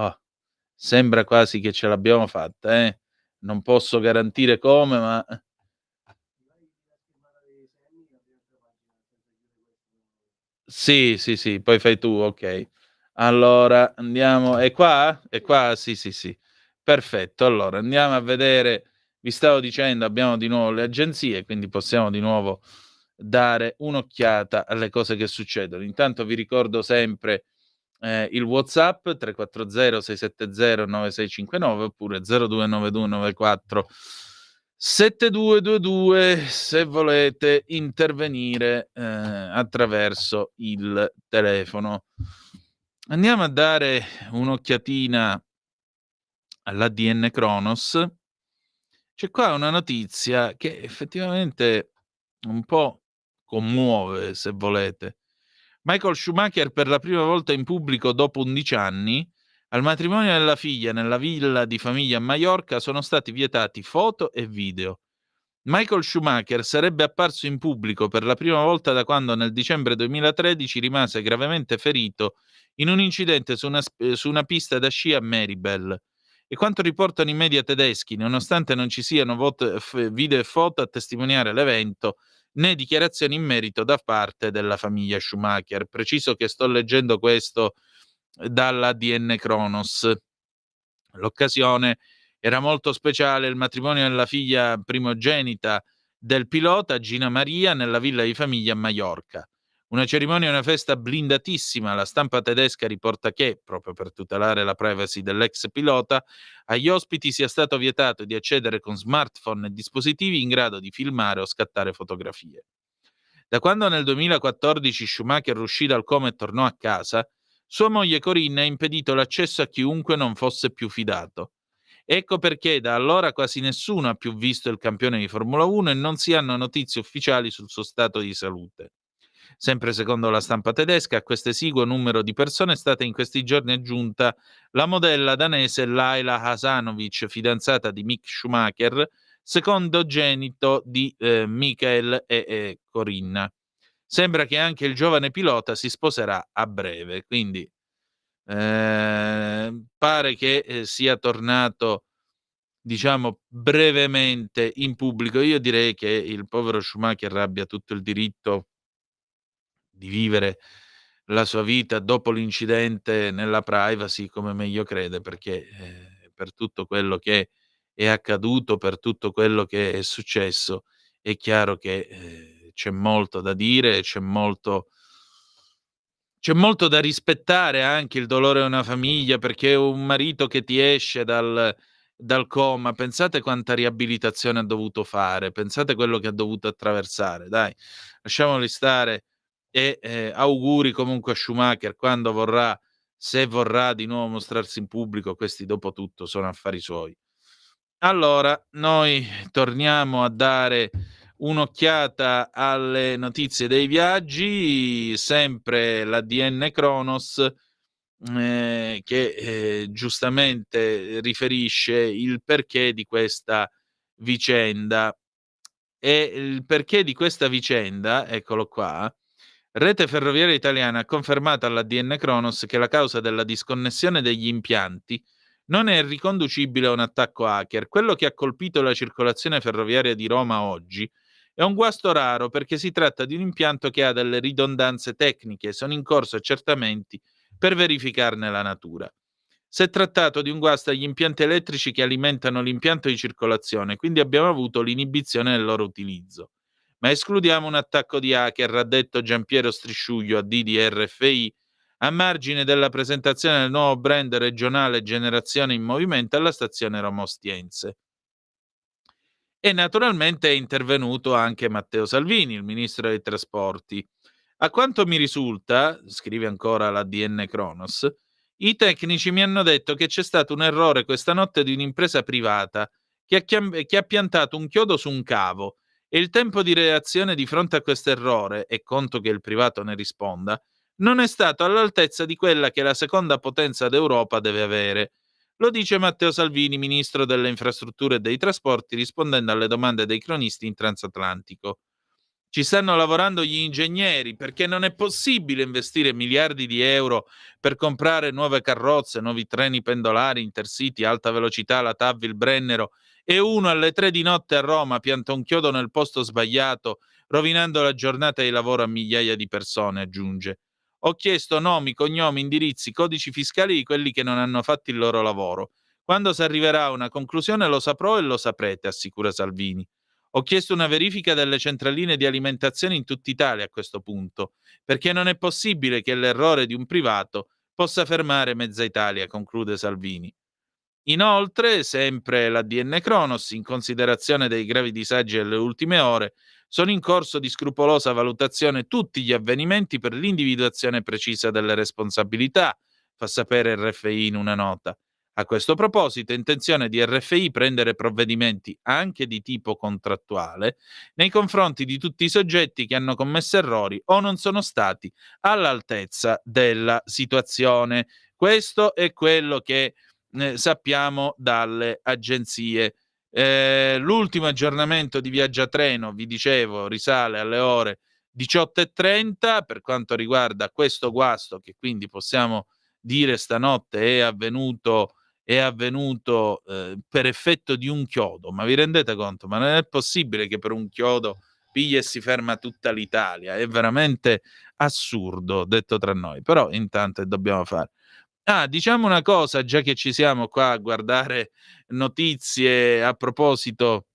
Sembra quasi che ce l'abbiamo fatta, non posso garantire come, ma sì, sì, sì, poi fai tu, okay. Allora andiamo è qua? È qua? Sì, sì, sì. Perfetto, allora andiamo a vedere, vi stavo dicendo abbiamo di nuovo le agenzie, quindi possiamo di nuovo dare un'occhiata alle cose che succedono. Intanto vi ricordo sempre, il WhatsApp 340 670 9659 oppure 0292 94 7222 se volete intervenire, attraverso il telefono. Andiamo a dare un'occhiatina all'ADN Cronos. C'è qua una notizia che effettivamente un po' commuove, se volete. Michael Schumacher per la prima volta in pubblico dopo 11 anni, al matrimonio della figlia nella villa di famiglia a Maiorca sono stati vietati foto e video. Michael Schumacher sarebbe apparso in pubblico per la prima volta da quando nel dicembre 2013 rimase gravemente ferito in un incidente su una pista da sci a Maribel. E quanto riportano i media tedeschi, nonostante non ci siano video e foto a testimoniare l'evento, né dichiarazioni in merito da parte della famiglia Schumacher. Preciso che sto leggendo questo dall'ADN Kronos. L'occasione era molto speciale, il matrimonio della figlia primogenita del pilota, Gina Maria, nella villa di famiglia a Maiorca. Una cerimonia e una festa blindatissima. La stampa tedesca riporta che, proprio per tutelare la privacy dell'ex pilota, agli ospiti sia stato vietato di accedere con smartphone e dispositivi in grado di filmare o scattare fotografie. Da quando nel 2014 Schumacher uscì dal coma e tornò a casa, sua moglie Corinne ha impedito l'accesso a chiunque non fosse più fidato. Ecco perché da allora quasi nessuno ha più visto il campione di Formula 1 e non si hanno notizie ufficiali sul suo stato di salute. Sempre secondo la stampa tedesca, a questo esiguo numero di persone è stata in questi giorni aggiunta la modella danese Laila Hasanovic, fidanzata di Mick Schumacher, secondogenito di Michael e Corinna. Sembra che anche il giovane pilota si sposerà a breve, quindi pare che sia tornato, diciamo, brevemente in pubblico. Io direi che il povero Schumacher abbia tutto il diritto di vivere la sua vita dopo l'incidente nella privacy come meglio crede, perché per tutto quello che è accaduto, per tutto quello che è successo, è chiaro che c'è molto da dire, c'è molto da rispettare anche il dolore di una famiglia, perché un marito che ti esce dal coma, pensate quanta riabilitazione ha dovuto fare, pensate quello che ha dovuto attraversare, dai, lasciamoli stare e auguri comunque a Schumacher quando vorrà, se vorrà di nuovo mostrarsi in pubblico, questi dopo tutto sono affari suoi. Allora, noi torniamo a dare un'occhiata alle notizie dei viaggi, sempre l'ADN Kronos, che giustamente riferisce il perché di questa vicenda. E il perché di questa vicenda, eccolo qua, Rete Ferroviaria Italiana ha confermato all'ADN Kronos che la causa della disconnessione degli impianti non è riconducibile a un attacco hacker. Quello che ha colpito la circolazione ferroviaria di Roma oggi è un guasto raro perché si tratta di un impianto che ha delle ridondanze tecniche e sono in corso accertamenti per verificarne la natura. Si è trattato di un guasto agli impianti elettrici che alimentano l'impianto di circolazione, quindi abbiamo avuto l'inibizione del loro utilizzo. Ma escludiamo un attacco di hacker, ha detto Giampiero Strisciuglio a DDRFI, a margine della presentazione del nuovo brand regionale Generazione in Movimento alla stazione Roma Ostiense. E naturalmente è intervenuto anche Matteo Salvini, il ministro dei trasporti. A quanto mi risulta, scrive ancora l'ADN Kronos, i tecnici mi hanno detto che c'è stato un errore questa notte di un'impresa privata che ha piantato un chiodo su un cavo e il tempo di reazione di fronte a questo errore, e conto che il privato ne risponda, non è stato all'altezza di quella che la seconda potenza d'Europa deve avere. Lo dice Matteo Salvini, ministro delle infrastrutture e dei trasporti, rispondendo alle domande dei cronisti in transatlantico. Ci stanno lavorando gli ingegneri perché non è possibile investire miliardi di euro per comprare nuove carrozze, nuovi treni pendolari, intercity, alta velocità, la TAV, il Brennero, e uno alle 3 di notte a Roma pianta un chiodo nel posto sbagliato, rovinando la giornata di lavoro a migliaia di persone, aggiunge. Ho chiesto nomi, cognomi, indirizzi, codici fiscali di quelli che non hanno fatto il loro lavoro. Quando si arriverà a una conclusione lo saprò e lo saprete, assicura Salvini. Ho chiesto una verifica delle centraline di alimentazione in tutta Italia a questo punto, perché non è possibile che l'errore di un privato possa fermare mezza Italia, conclude Salvini. Inoltre, sempre l'ADN Kronos, in considerazione dei gravi disagi delle ultime ore, sono in corso di scrupolosa valutazione tutti gli avvenimenti per l'individuazione precisa delle responsabilità, fa sapere RFI in una nota. A questo proposito, è intenzione di RFI prendere provvedimenti anche di tipo contrattuale nei confronti di tutti i soggetti che hanno commesso errori o non sono stati all'altezza della situazione. Questo è quello che sappiamo dalle agenzie. L'ultimo aggiornamento di Viaggiatreno, vi dicevo, risale alle ore 18:30 per quanto riguarda questo guasto che quindi possiamo dire stanotte è avvenuto per effetto di un chiodo. Ma vi rendete conto? Ma non è possibile che per un chiodo piglia e si ferma tutta l'Italia. È veramente assurdo, detto tra noi. Però intanto dobbiamo fare. Diciamo una cosa, già che ci siamo qua a guardare notizie a proposito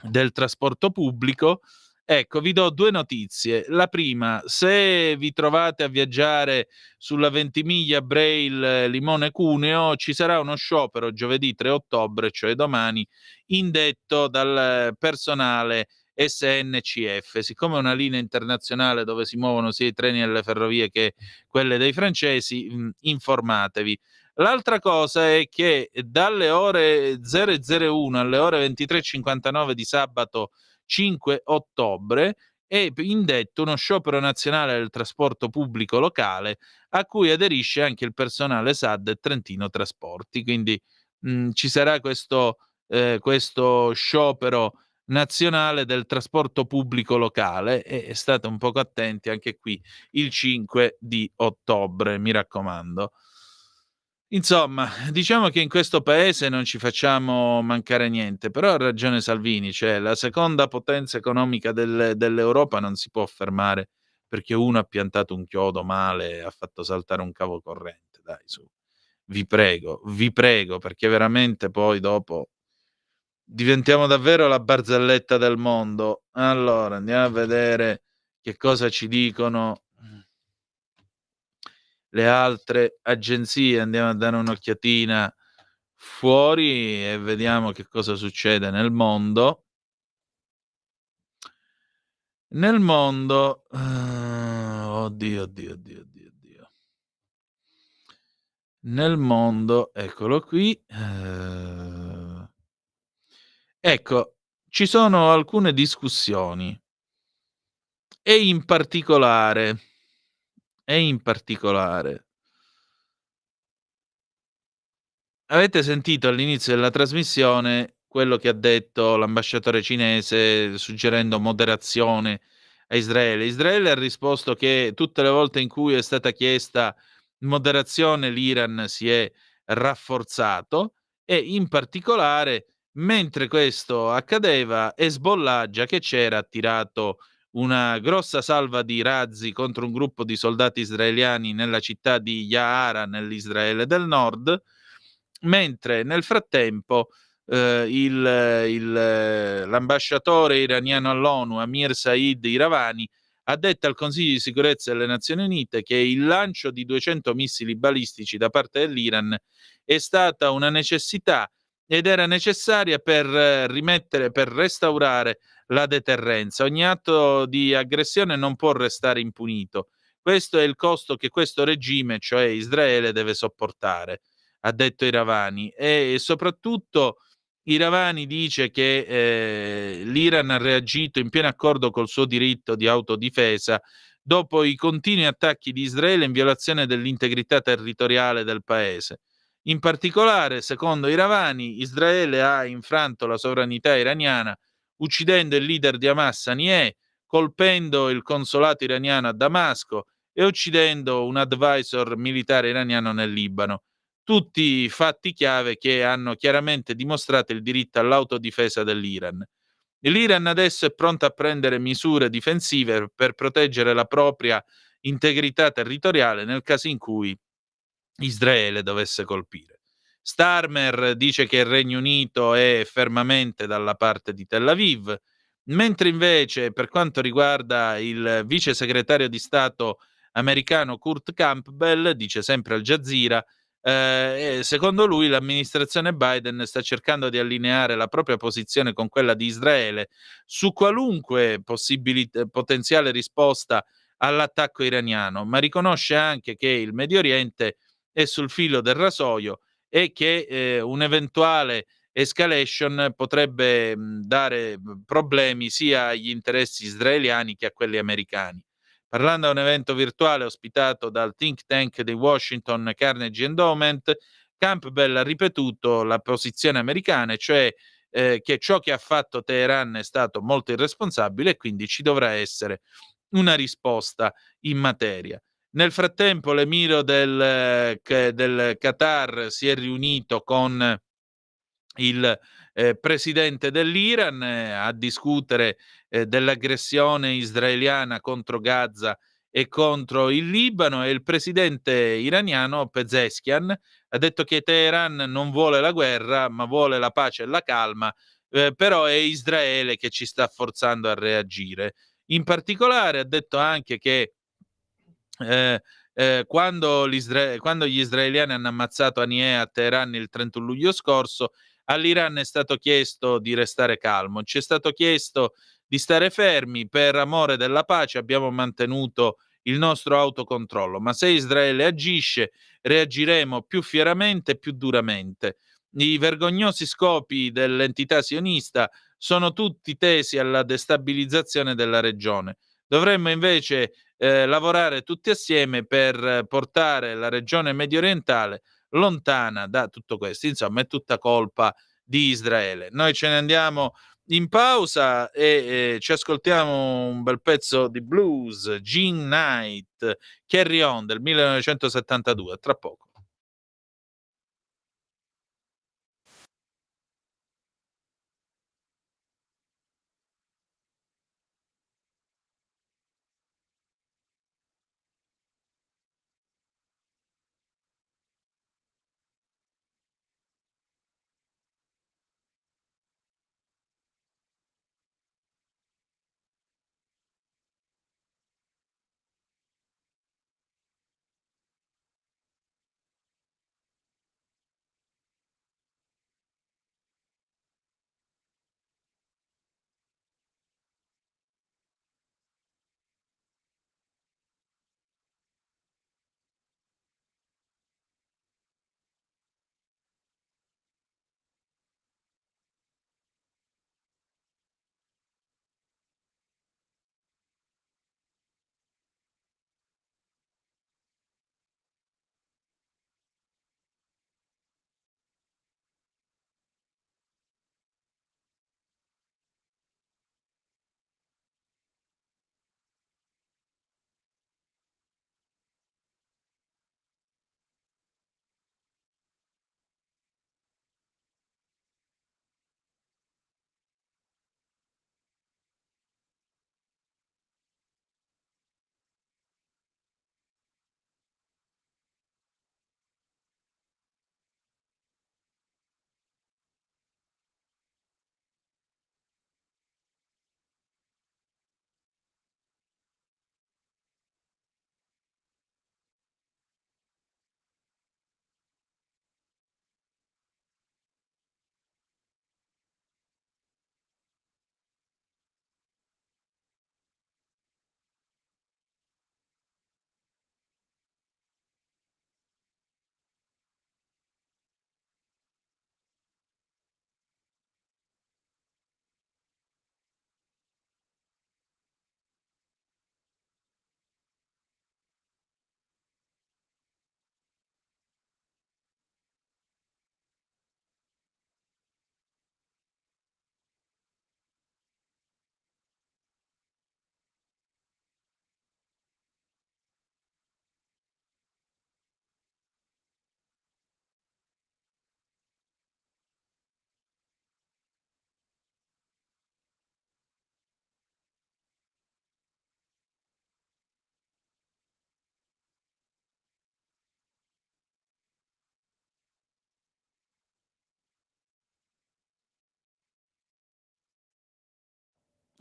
del trasporto pubblico. Ecco, vi do 2 notizie. La prima: se vi trovate a viaggiare sulla Ventimiglia Braille Limone Cuneo, ci sarà uno sciopero giovedì 3 ottobre, cioè domani, indetto dal personale SNCF. Siccome è una linea internazionale dove si muovono sia i treni e le ferrovie che quelle dei francesi, informatevi. L'altra cosa è che dalle ore 0:01 alle ore 23:59 di sabato 5 ottobre è indetto uno sciopero nazionale del trasporto pubblico locale a cui aderisce anche il personale SAD e Trentino Trasporti. Quindi ci sarà questo sciopero nazionale del trasporto pubblico locale e state un poco attenti anche qui il 5 di ottobre, mi raccomando. Insomma, diciamo che in questo paese non ci facciamo mancare niente, però ha ragione Salvini, cioè la seconda potenza economica dell'Europa non si può fermare perché uno ha piantato un chiodo male e ha fatto saltare un cavo corrente. Dai, su. Vi prego, perché veramente poi dopo diventiamo davvero la barzelletta del mondo. Allora, andiamo a vedere che cosa ci dicono le altre agenzie, andiamo a dare un'occhiatina fuori e vediamo che cosa succede nel mondo. Nel mondo, oddio. Nel mondo, eccolo qui. Ecco, ci sono alcune discussioni e in particolare avete sentito all'inizio della trasmissione quello che ha detto l'ambasciatore cinese suggerendo moderazione a Israele. Israele ha risposto che tutte le volte in cui è stata chiesta moderazione l'Iran si è rafforzato e in particolare mentre questo accadeva Hezbollah, già che c'era, ha tirato una grossa salva di razzi contro un gruppo di soldati israeliani nella città di Ya'ara, nell'Israele del Nord, mentre nel frattempo l'ambasciatore iraniano all'ONU, Amir Said Iravani, ha detto al Consiglio di sicurezza delle Nazioni Unite che il lancio di 200 missili balistici da parte dell'Iran è stata una necessità ed era necessaria per per restaurare la deterrenza. Ogni atto di aggressione non può restare impunito. Questo è il costo che questo regime, cioè Israele, deve sopportare, ha detto Iravani. E soprattutto Iravani dice che l'Iran ha reagito in pieno accordo col suo diritto di autodifesa dopo i continui attacchi di Israele in violazione dell'integrità territoriale del paese. In particolare, secondo Iravani, Israele ha infranto la sovranità iraniana uccidendo il leader di Hamas Haniyeh, colpendo il consolato iraniano a Damasco e uccidendo un advisor militare iraniano nel Libano. Tutti fatti chiave che hanno chiaramente dimostrato il diritto all'autodifesa dell'Iran. L'Iran adesso è pronto a prendere misure difensive per proteggere la propria integrità territoriale nel caso in cui Israele dovesse colpire. Starmer dice che il Regno Unito è fermamente dalla parte di Tel Aviv, mentre invece per quanto riguarda il vice segretario di Stato americano Kurt Campbell, dice sempre Al Jazeera, secondo lui l'amministrazione Biden sta cercando di allineare la propria posizione con quella di Israele su qualunque potenziale risposta all'attacco iraniano, ma riconosce anche che il Medio Oriente è sul filo del rasoio e che un'eventuale escalation potrebbe dare problemi sia agli interessi israeliani che a quelli americani. Parlando a un evento virtuale ospitato dal think tank di Washington Carnegie Endowment, Campbell ha ripetuto la posizione americana, cioè che ciò che ha fatto Teheran è stato molto irresponsabile e quindi ci dovrà essere una risposta in materia. Nel frattempo l'emiro del Qatar si è riunito con il presidente dell'Iran a discutere dell'aggressione israeliana contro Gaza e contro il Libano, e il presidente iraniano Pezeshkian ha detto che Teheran non vuole la guerra ma vuole la pace e la calma, però è Israele che ci sta forzando a reagire. In particolare ha detto anche che eh, quando gli israeliani hanno ammazzato Haniyeh a Teheran il 31 luglio scorso, all'Iran è stato chiesto di restare calmo, ci è stato chiesto di stare fermi, per amore della pace abbiamo mantenuto il nostro autocontrollo, ma se Israele agisce reagiremo più fieramente e più duramente. I vergognosi scopi dell'entità sionista sono tutti tesi alla destabilizzazione della regione. Dovremmo invece lavorare tutti assieme per portare la regione mediorientale lontana da tutto questo. Insomma, è tutta colpa di Israele. Noi ce ne andiamo in pausa e ci ascoltiamo un bel pezzo di blues, Gene Knight, Carry On del 1972. Tra poco.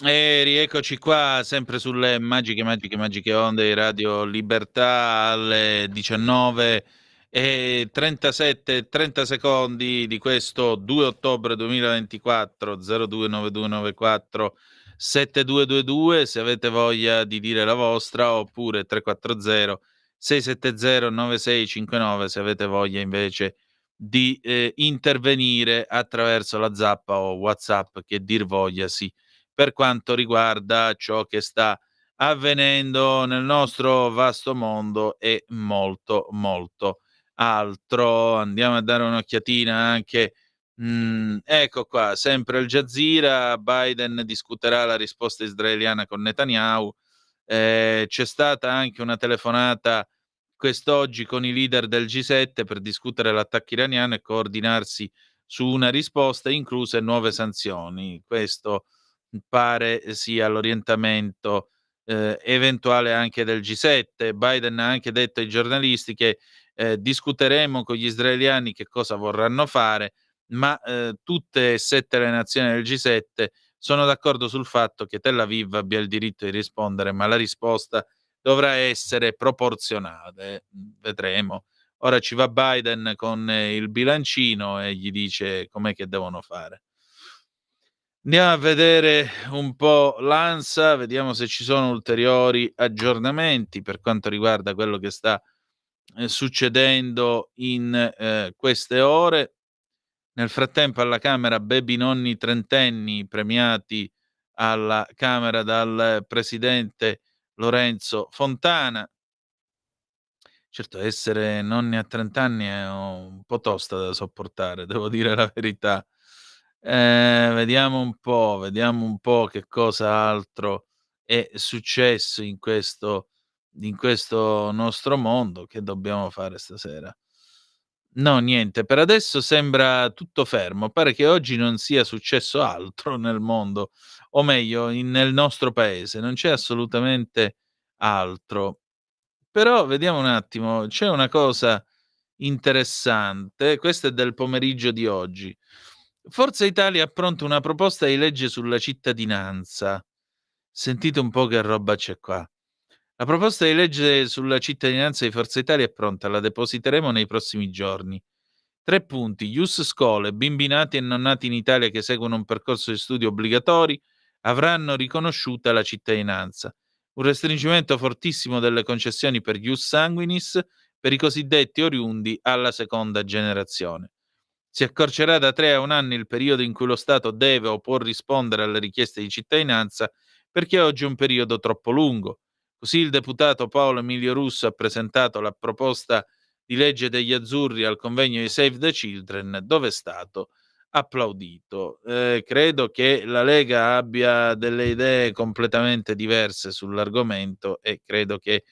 Rieccoci qua, sempre sulle magiche onde di Radio Libertà alle 19:37, 30 secondi di questo 2 ottobre 2024, 029294 7222, se avete voglia di dire la vostra, oppure 340 670 9659 se avete voglia invece di intervenire attraverso la zappa o WhatsApp, che dir voglia sì, per quanto riguarda ciò che sta avvenendo nel nostro vasto mondo e molto, molto altro. Andiamo a dare un'occhiatina anche, ecco qua, sempre Al Jazeera, Biden discuterà la risposta israeliana con Netanyahu. C'è stata anche una telefonata quest'oggi con i leader del G7 per discutere l'attacco iraniano e coordinarsi su una risposta, incluse nuove sanzioni. Questo pare sia l'orientamento eventuale anche del G7. Biden ha anche detto ai giornalisti che discuteremo con gli israeliani che cosa vorranno fare, ma tutte e 7 le nazioni del G7 sono d'accordo sul fatto che Tel Aviv abbia il diritto di rispondere, ma la risposta dovrà essere proporzionale. Vedremo. Ora ci va Biden con il bilancino e gli dice com'è che devono fare. Andiamo a vedere un po' l'ANSA, vediamo se ci sono ulteriori aggiornamenti per quanto riguarda quello che sta succedendo in queste ore. Nel frattempo alla Camera baby nonni trentenni premiati alla Camera dal presidente Lorenzo Fontana. Certo, essere nonni a 30 anni è un po' tosta da sopportare, devo dire la verità. Vediamo un po' che cosa altro è successo in questo nostro mondo. Che dobbiamo fare stasera? No, niente, per adesso sembra tutto fermo. Pare che oggi non sia successo altro nel mondo, o meglio nel nostro paese, non c'è assolutamente altro. Però vediamo un attimo, c'è una cosa interessante, questo è del pomeriggio di oggi. Forza Italia ha pronta una proposta di legge sulla cittadinanza. Sentite un po' che roba c'è qua. La proposta di legge sulla cittadinanza di Forza Italia è pronta, la depositeremo nei prossimi giorni. 3 punti: Ius Scholae, bimbi nati e non nati in Italia che seguono un percorso di studi obbligatori avranno riconosciuta la cittadinanza. Un restringimento fortissimo delle concessioni per gli ius sanguinis per i cosiddetti oriundi alla seconda generazione. Si accorcerà da 3 a 1 anno il periodo in cui lo Stato deve o può rispondere alle richieste di cittadinanza, perché oggi è un periodo troppo lungo. Così il deputato Paolo Emilio Russo ha presentato la proposta di legge degli azzurri al convegno di Save the Children, dove è stato applaudito. Credo che la Lega abbia delle idee completamente diverse sull'argomento e credo che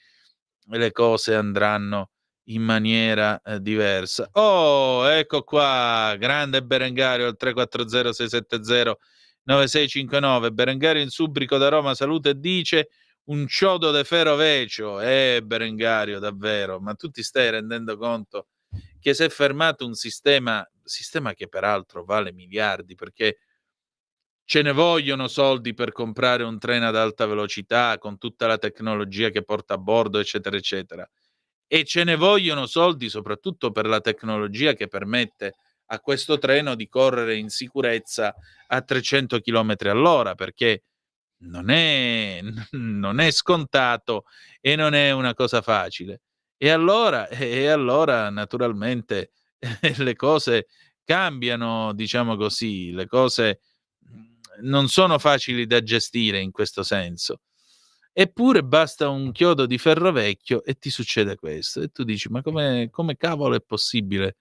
le cose andranno in maniera diversa. Oh, ecco qua, grande Berengario al 340 670 9659. Berengario in Subrico da Roma saluta e dice: un ciodo de fero vecio. Berengario, davvero, ma tu ti stai rendendo conto che si è fermato un sistema che peraltro vale miliardi, perché ce ne vogliono soldi per comprare un treno ad alta velocità con tutta la tecnologia che porta a bordo, eccetera, eccetera. E ce ne vogliono soldi soprattutto per la tecnologia che permette a questo treno di correre in sicurezza a 300 chilometri all'ora, perché non è scontato e non è una cosa facile. E allora naturalmente le cose cambiano, diciamo così, le cose non sono facili da gestire in questo senso. Eppure basta un chiodo di ferro vecchio e ti succede questo. E tu dici: "Ma come cavolo è possibile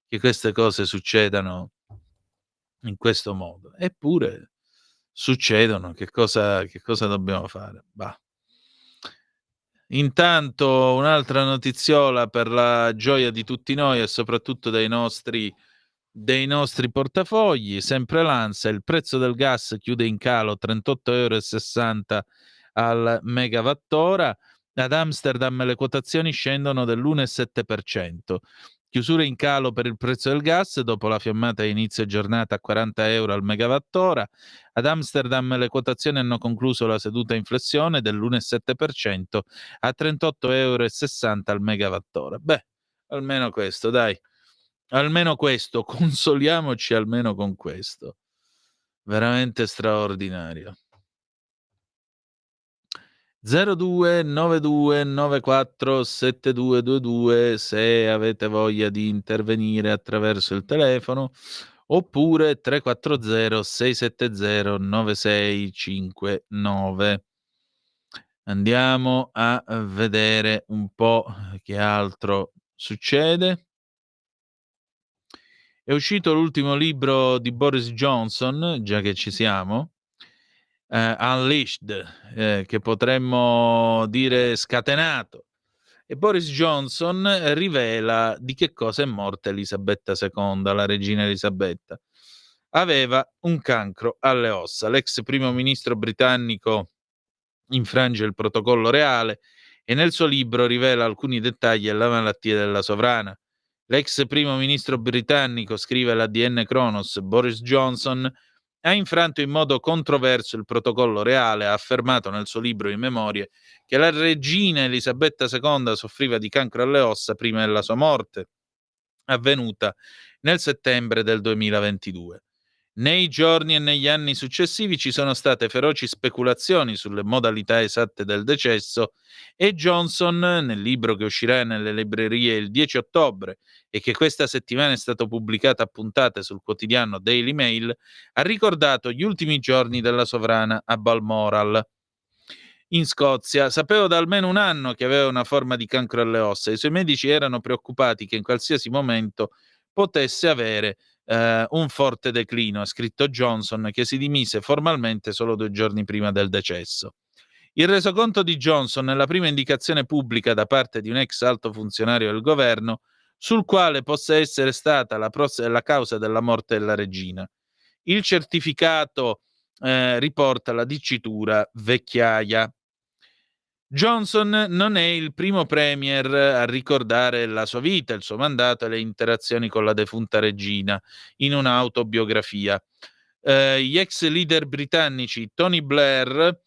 che queste cose succedano in questo modo?" Eppure succedono. Che cosa dobbiamo fare? Bah. Intanto un'altra notiziola per la gioia di tutti noi e soprattutto dei nostri portafogli. Sempre l'ANSA: il prezzo del gas chiude in calo, 38,60 € al megawattora. Ad Amsterdam le quotazioni scendono dell'1,7%. Chiusura in calo per il prezzo del gas dopo la fiammata a inizio giornata a 40 euro al megawattora. Ad Amsterdam le quotazioni hanno concluso la seduta in flessione dell'1,7% a 38,60 euro al megawattora. Beh, almeno questo, dai. Almeno questo, consoliamoci almeno con questo. Veramente straordinario. 0292947222 se avete voglia di intervenire attraverso il telefono, oppure 340 670 9659. Andiamo a vedere un po' che altro succede. È uscito l'ultimo libro di Boris Johnson, già che ci siamo, Unleashed, che potremmo dire scatenato. E Boris Johnson rivela di che cosa è morta Elisabetta II, la regina Elisabetta. Aveva un cancro alle ossa. L'ex primo ministro britannico infrange il protocollo reale e nel suo libro rivela alcuni dettagli della malattia della sovrana. L'ex primo ministro britannico, scrive l'ADN Kronos, Boris Johnson, ha infranto in modo controverso il protocollo reale, ha affermato nel suo libro in memorie che la regina Elisabetta II soffriva di cancro alle ossa prima della sua morte, avvenuta nel settembre del 2022. Nei giorni e negli anni successivi ci sono state feroci speculazioni sulle modalità esatte del decesso e Johnson, nel libro che uscirà nelle librerie il 10 ottobre e che questa settimana è stato pubblicato a puntate sul quotidiano Daily Mail, ha ricordato gli ultimi giorni della sovrana a Balmoral, in Scozia. Sapevo da almeno un anno che aveva una forma di cancro alle ossa. I suoi medici erano preoccupati che in qualsiasi momento potesse avere un forte declino, ha scritto Johnson, che si dimise formalmente solo 2 giorni prima del decesso. Il resoconto di Johnson è la prima indicazione pubblica da parte di un ex alto funzionario del governo sul quale possa essere stata la causa della morte della regina. Il certificato riporta la dicitura vecchiaia. Johnson non è il primo premier a ricordare la sua vita, il suo mandato e le interazioni con la defunta regina in un'autobiografia. Gli ex leader britannici Tony Blair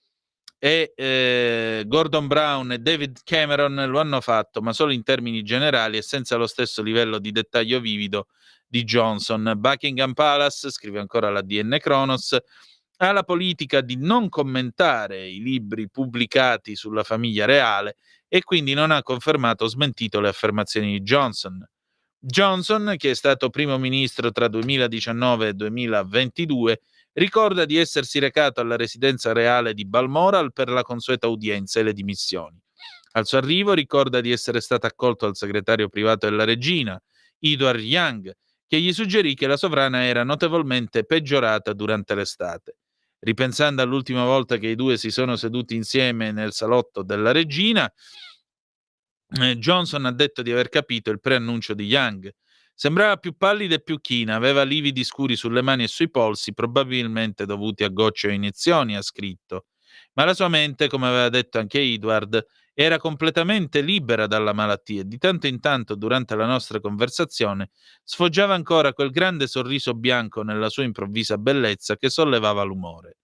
e Gordon Brown e David Cameron lo hanno fatto, ma solo in termini generali e senza lo stesso livello di dettaglio vivido di Johnson. Buckingham Palace, scrive ancora l'ADN Kronos, ha la politica di non commentare i libri pubblicati sulla famiglia reale e quindi non ha confermato o smentito le affermazioni di Johnson. Johnson, che è stato primo ministro tra 2019 e 2022, ricorda di essersi recato alla residenza reale di Balmoral per la consueta udienza e le dimissioni. Al suo arrivo ricorda di essere stato accolto dal segretario privato della regina, Edward Young, che gli suggerì che la sovrana era notevolmente peggiorata durante l'estate. Ripensando all'ultima volta che i due si sono seduti insieme nel salotto della regina, Johnson ha detto di aver capito il preannuncio di Young. Sembrava più pallida e più china, aveva lividi scuri sulle mani e sui polsi, probabilmente dovuti a gocce o iniezioni, ha scritto. Ma la sua mente, come aveva detto anche Edward, era completamente libera dalla malattia e di tanto in tanto durante la nostra conversazione sfoggiava ancora quel grande sorriso bianco nella sua improvvisa bellezza che sollevava l'umore.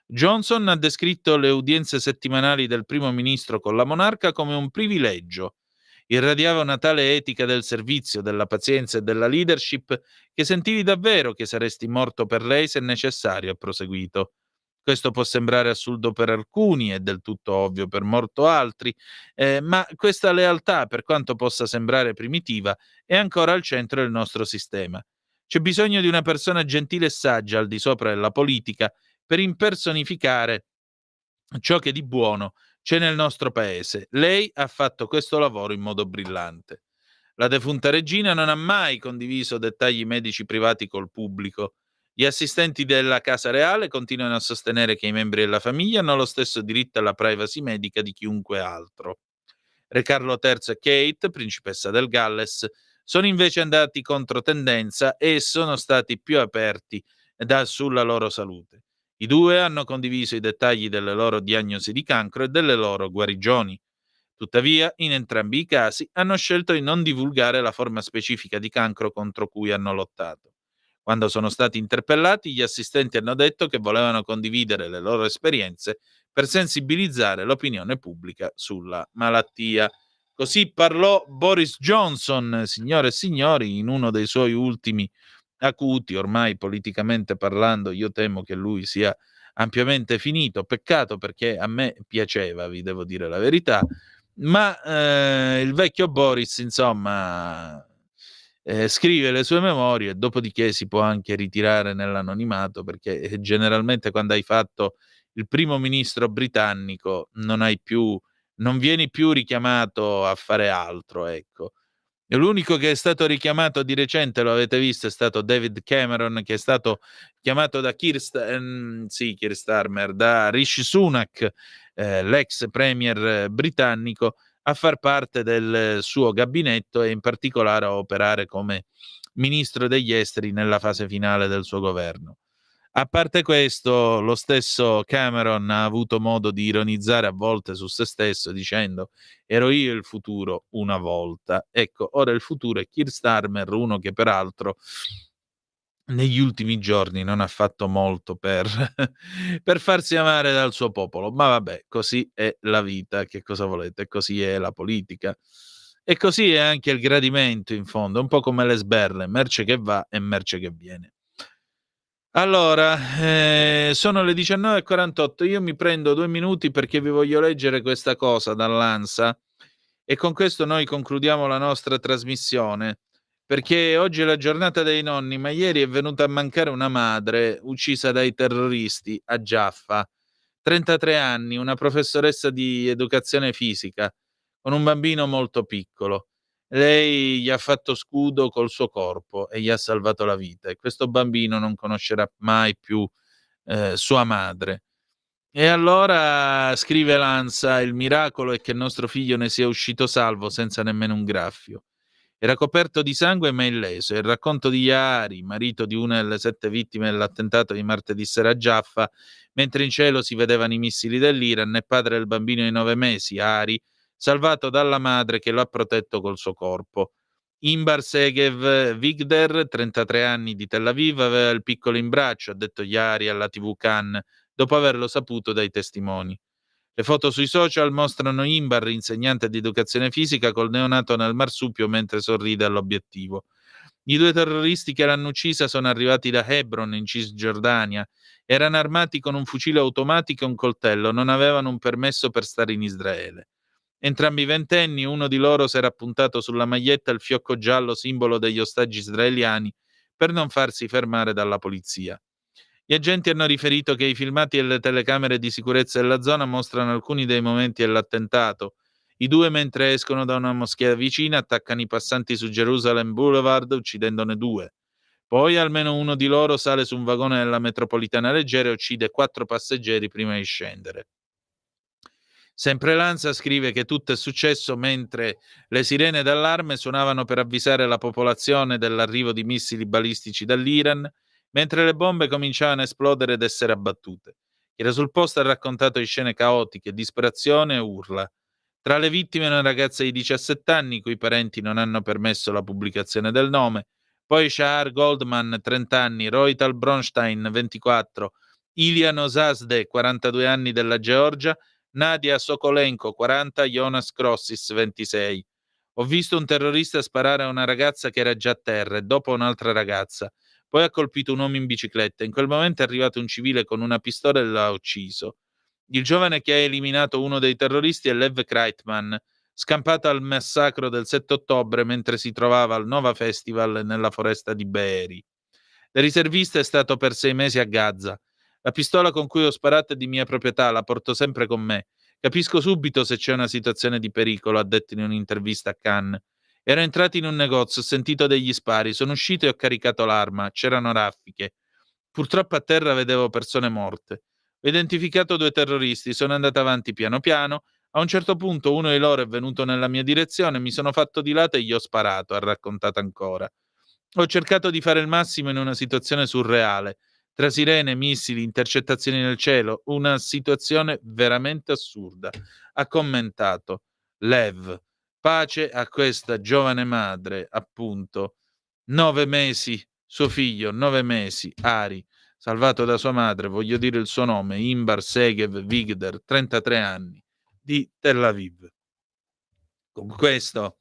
Johnson ha descritto le udienze settimanali del primo ministro con la monarca come un privilegio. Irradiava una tale etica del servizio, della pazienza e della leadership che sentivi davvero che saresti morto per lei se necessario, ha proseguito. Questo può sembrare assurdo per alcuni e del tutto ovvio per molto altri, ma questa lealtà, per quanto possa sembrare primitiva, è ancora al centro del nostro sistema. C'è bisogno di una persona gentile e saggia al di sopra della politica per impersonificare ciò che di buono c'è nel nostro paese. Lei ha fatto questo lavoro in modo brillante. La defunta regina non ha mai condiviso dettagli medici privati col pubblico. Gli assistenti della Casa Reale continuano a sostenere che i membri della famiglia hanno lo stesso diritto alla privacy medica di chiunque altro. Re Carlo III e Kate, principessa del Galles, sono invece andati contro tendenza e sono stati più aperti sulla loro salute. I due hanno condiviso i dettagli delle loro diagnosi di cancro e delle loro guarigioni. Tuttavia, in entrambi i casi hanno scelto di non divulgare la forma specifica di cancro contro cui hanno lottato. Quando sono stati interpellati, gli assistenti hanno detto che volevano condividere le loro esperienze per sensibilizzare l'opinione pubblica sulla malattia. Così parlò Boris Johnson, signore e signori, in uno dei suoi ultimi acuti, ormai politicamente parlando, io temo che lui sia ampiamente finito, peccato perché a me piaceva, vi devo dire la verità, ma il vecchio Boris, insomma, scrive le sue memorie, dopodiché si può anche ritirare nell'anonimato, perché generalmente quando hai fatto il primo ministro britannico non vieni più richiamato a fare altro, ecco. E l'unico che è stato richiamato di recente, lo avete visto, è stato David Cameron, che è stato chiamato da Keir Starmer, da Rishi Sunak, l'ex premier britannico, a far parte del suo gabinetto e in particolare a operare come ministro degli esteri nella fase finale del suo governo. A parte questo, lo stesso Cameron ha avuto modo di ironizzare a volte su se stesso dicendo: ero io il futuro una volta. Ecco, ora il futuro è Keir Starmer, uno che peraltro negli ultimi giorni non ha fatto molto per, per farsi amare dal suo popolo. Ma vabbè, così è la vita, che cosa volete? Così è la politica. E così è anche il gradimento, in fondo, un po' come le sberle, merce che va e merce che viene. Allora, sono le 19:48, io mi prendo 2 minuti perché vi voglio leggere questa cosa dall'ANSA e con questo noi concludiamo la nostra trasmissione, perché oggi è la giornata dei nonni, ma ieri è venuta a mancare una madre uccisa dai terroristi a Giaffa, 33 anni, una professoressa di educazione fisica, con un bambino molto piccolo. Lei gli ha fatto scudo col suo corpo e gli ha salvato la vita e questo bambino non conoscerà mai più sua madre. E allora scrive l'ANSA: il miracolo è che il nostro figlio ne sia uscito salvo senza nemmeno un graffio. Era coperto di sangue ma illeso. Il racconto di Yahari, marito di una delle 7 vittime dell'attentato di martedì sera a Giaffa, mentre in cielo si vedevano i missili dell'Iran, e padre del bambino di 9 mesi, Yahari, salvato dalla madre che lo ha protetto col suo corpo. Imbar Segev Vigder, 33 anni, di Tel Aviv, aveva il piccolo in braccio, ha detto Yahari alla TV Cannes, dopo averlo saputo dai testimoni. Le foto sui social mostrano Imbar, insegnante di educazione fisica, col neonato nel marsupio mentre sorride all'obiettivo. I 2 terroristi che l'hanno uccisa sono arrivati da Hebron, in Cisgiordania. Erano armati con un fucile automatico e un coltello, non avevano un permesso per stare in Israele. Entrambi ventenni, uno di loro si era appuntato sulla maglietta il fiocco giallo simbolo degli ostaggi israeliani per non farsi fermare dalla polizia. Gli agenti hanno riferito che i filmati e le telecamere di sicurezza della zona mostrano alcuni dei momenti dell'attentato. I 2, mentre escono da una moschea vicina, attaccano i passanti su Jerusalem Boulevard, uccidendone 2. Poi almeno uno di loro sale su un vagone della metropolitana leggera e uccide 4 passeggeri prima di scendere. Sempre l'ANSA scrive che tutto è successo mentre le sirene d'allarme suonavano per avvisare la popolazione dell'arrivo di missili balistici dall'Iran, mentre le bombe cominciavano a esplodere ed essere abbattute. Chi era sul posto ha raccontato di scene caotiche, disperazione e urla. Tra le vittime una ragazza di 17 anni, i cui parenti non hanno permesso la pubblicazione del nome, poi Shahar Goldman, 30 anni, Roital Bronstein, 24, Ilian Osasde, 42 anni, della Georgia, Nadia Sokolenko, 40, Jonas Krossis, 26. Ho visto un terrorista sparare a una ragazza che era già a terra e dopo un'altra ragazza. Poi ha colpito un uomo in bicicletta. In quel momento è arrivato un civile con una pistola e l'ha ucciso. Il giovane che ha eliminato uno dei terroristi è Lev Kreitman, scampato al massacro del 7 ottobre mentre si trovava al Nova Festival nella foresta di Be'eri. La riservista è stato per 6 mesi a Gaza. La pistola con cui ho sparato è di mia proprietà, la porto sempre con me. Capisco subito se c'è una situazione di pericolo, ha detto in un'intervista a Cannes. Ero entrato in un negozio, ho sentito degli spari, sono uscito e ho caricato l'arma, c'erano raffiche. Purtroppo a terra vedevo persone morte. Ho identificato 2 terroristi, sono andato avanti piano piano. A un certo punto uno di loro è venuto nella mia direzione, mi sono fatto di lato e gli ho sparato, ha raccontato ancora. Ho cercato di fare il massimo in una situazione surreale, tra sirene, missili, intercettazioni nel cielo, una situazione veramente assurda, ha commentato Lev. Pace a questa giovane madre, appunto, 9 mesi, suo figlio, 9 mesi, Ari, salvato da sua madre, voglio dire il suo nome, Imbar Segev Vigder, 33 anni, di Tel Aviv. Con questo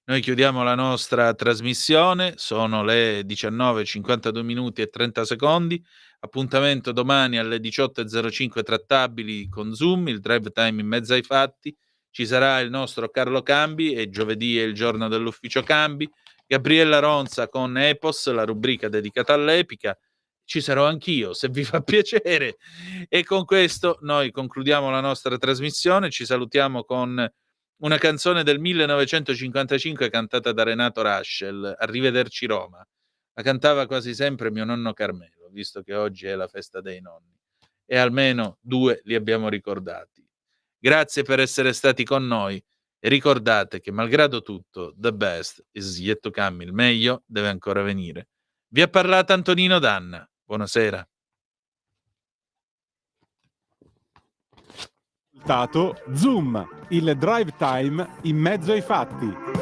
noi chiudiamo la nostra trasmissione, sono le 19:52 minuti e 30 secondi, appuntamento domani alle 18:05 trattabili con Zoom, il drive time in mezzo ai fatti, ci sarà il nostro Carlo Cambi e giovedì è il giorno dell'ufficio Cambi, Gabriella Ronza con Epos, la rubrica dedicata all'epica, ci sarò anch'io se vi fa piacere e con questo noi concludiamo la nostra trasmissione, ci salutiamo con una canzone del 1955 cantata da Renato Raschel, Arrivederci Roma. La cantava quasi sempre mio nonno Carmelo, visto che oggi è la festa dei nonni. E almeno 2 li abbiamo ricordati. Grazie per essere stati con noi e ricordate che malgrado tutto, the best is yet to come, il meglio deve ancora venire. Vi ha parlato Antonino Danna. Buonasera. Zoom, il drive time in mezzo ai fatti.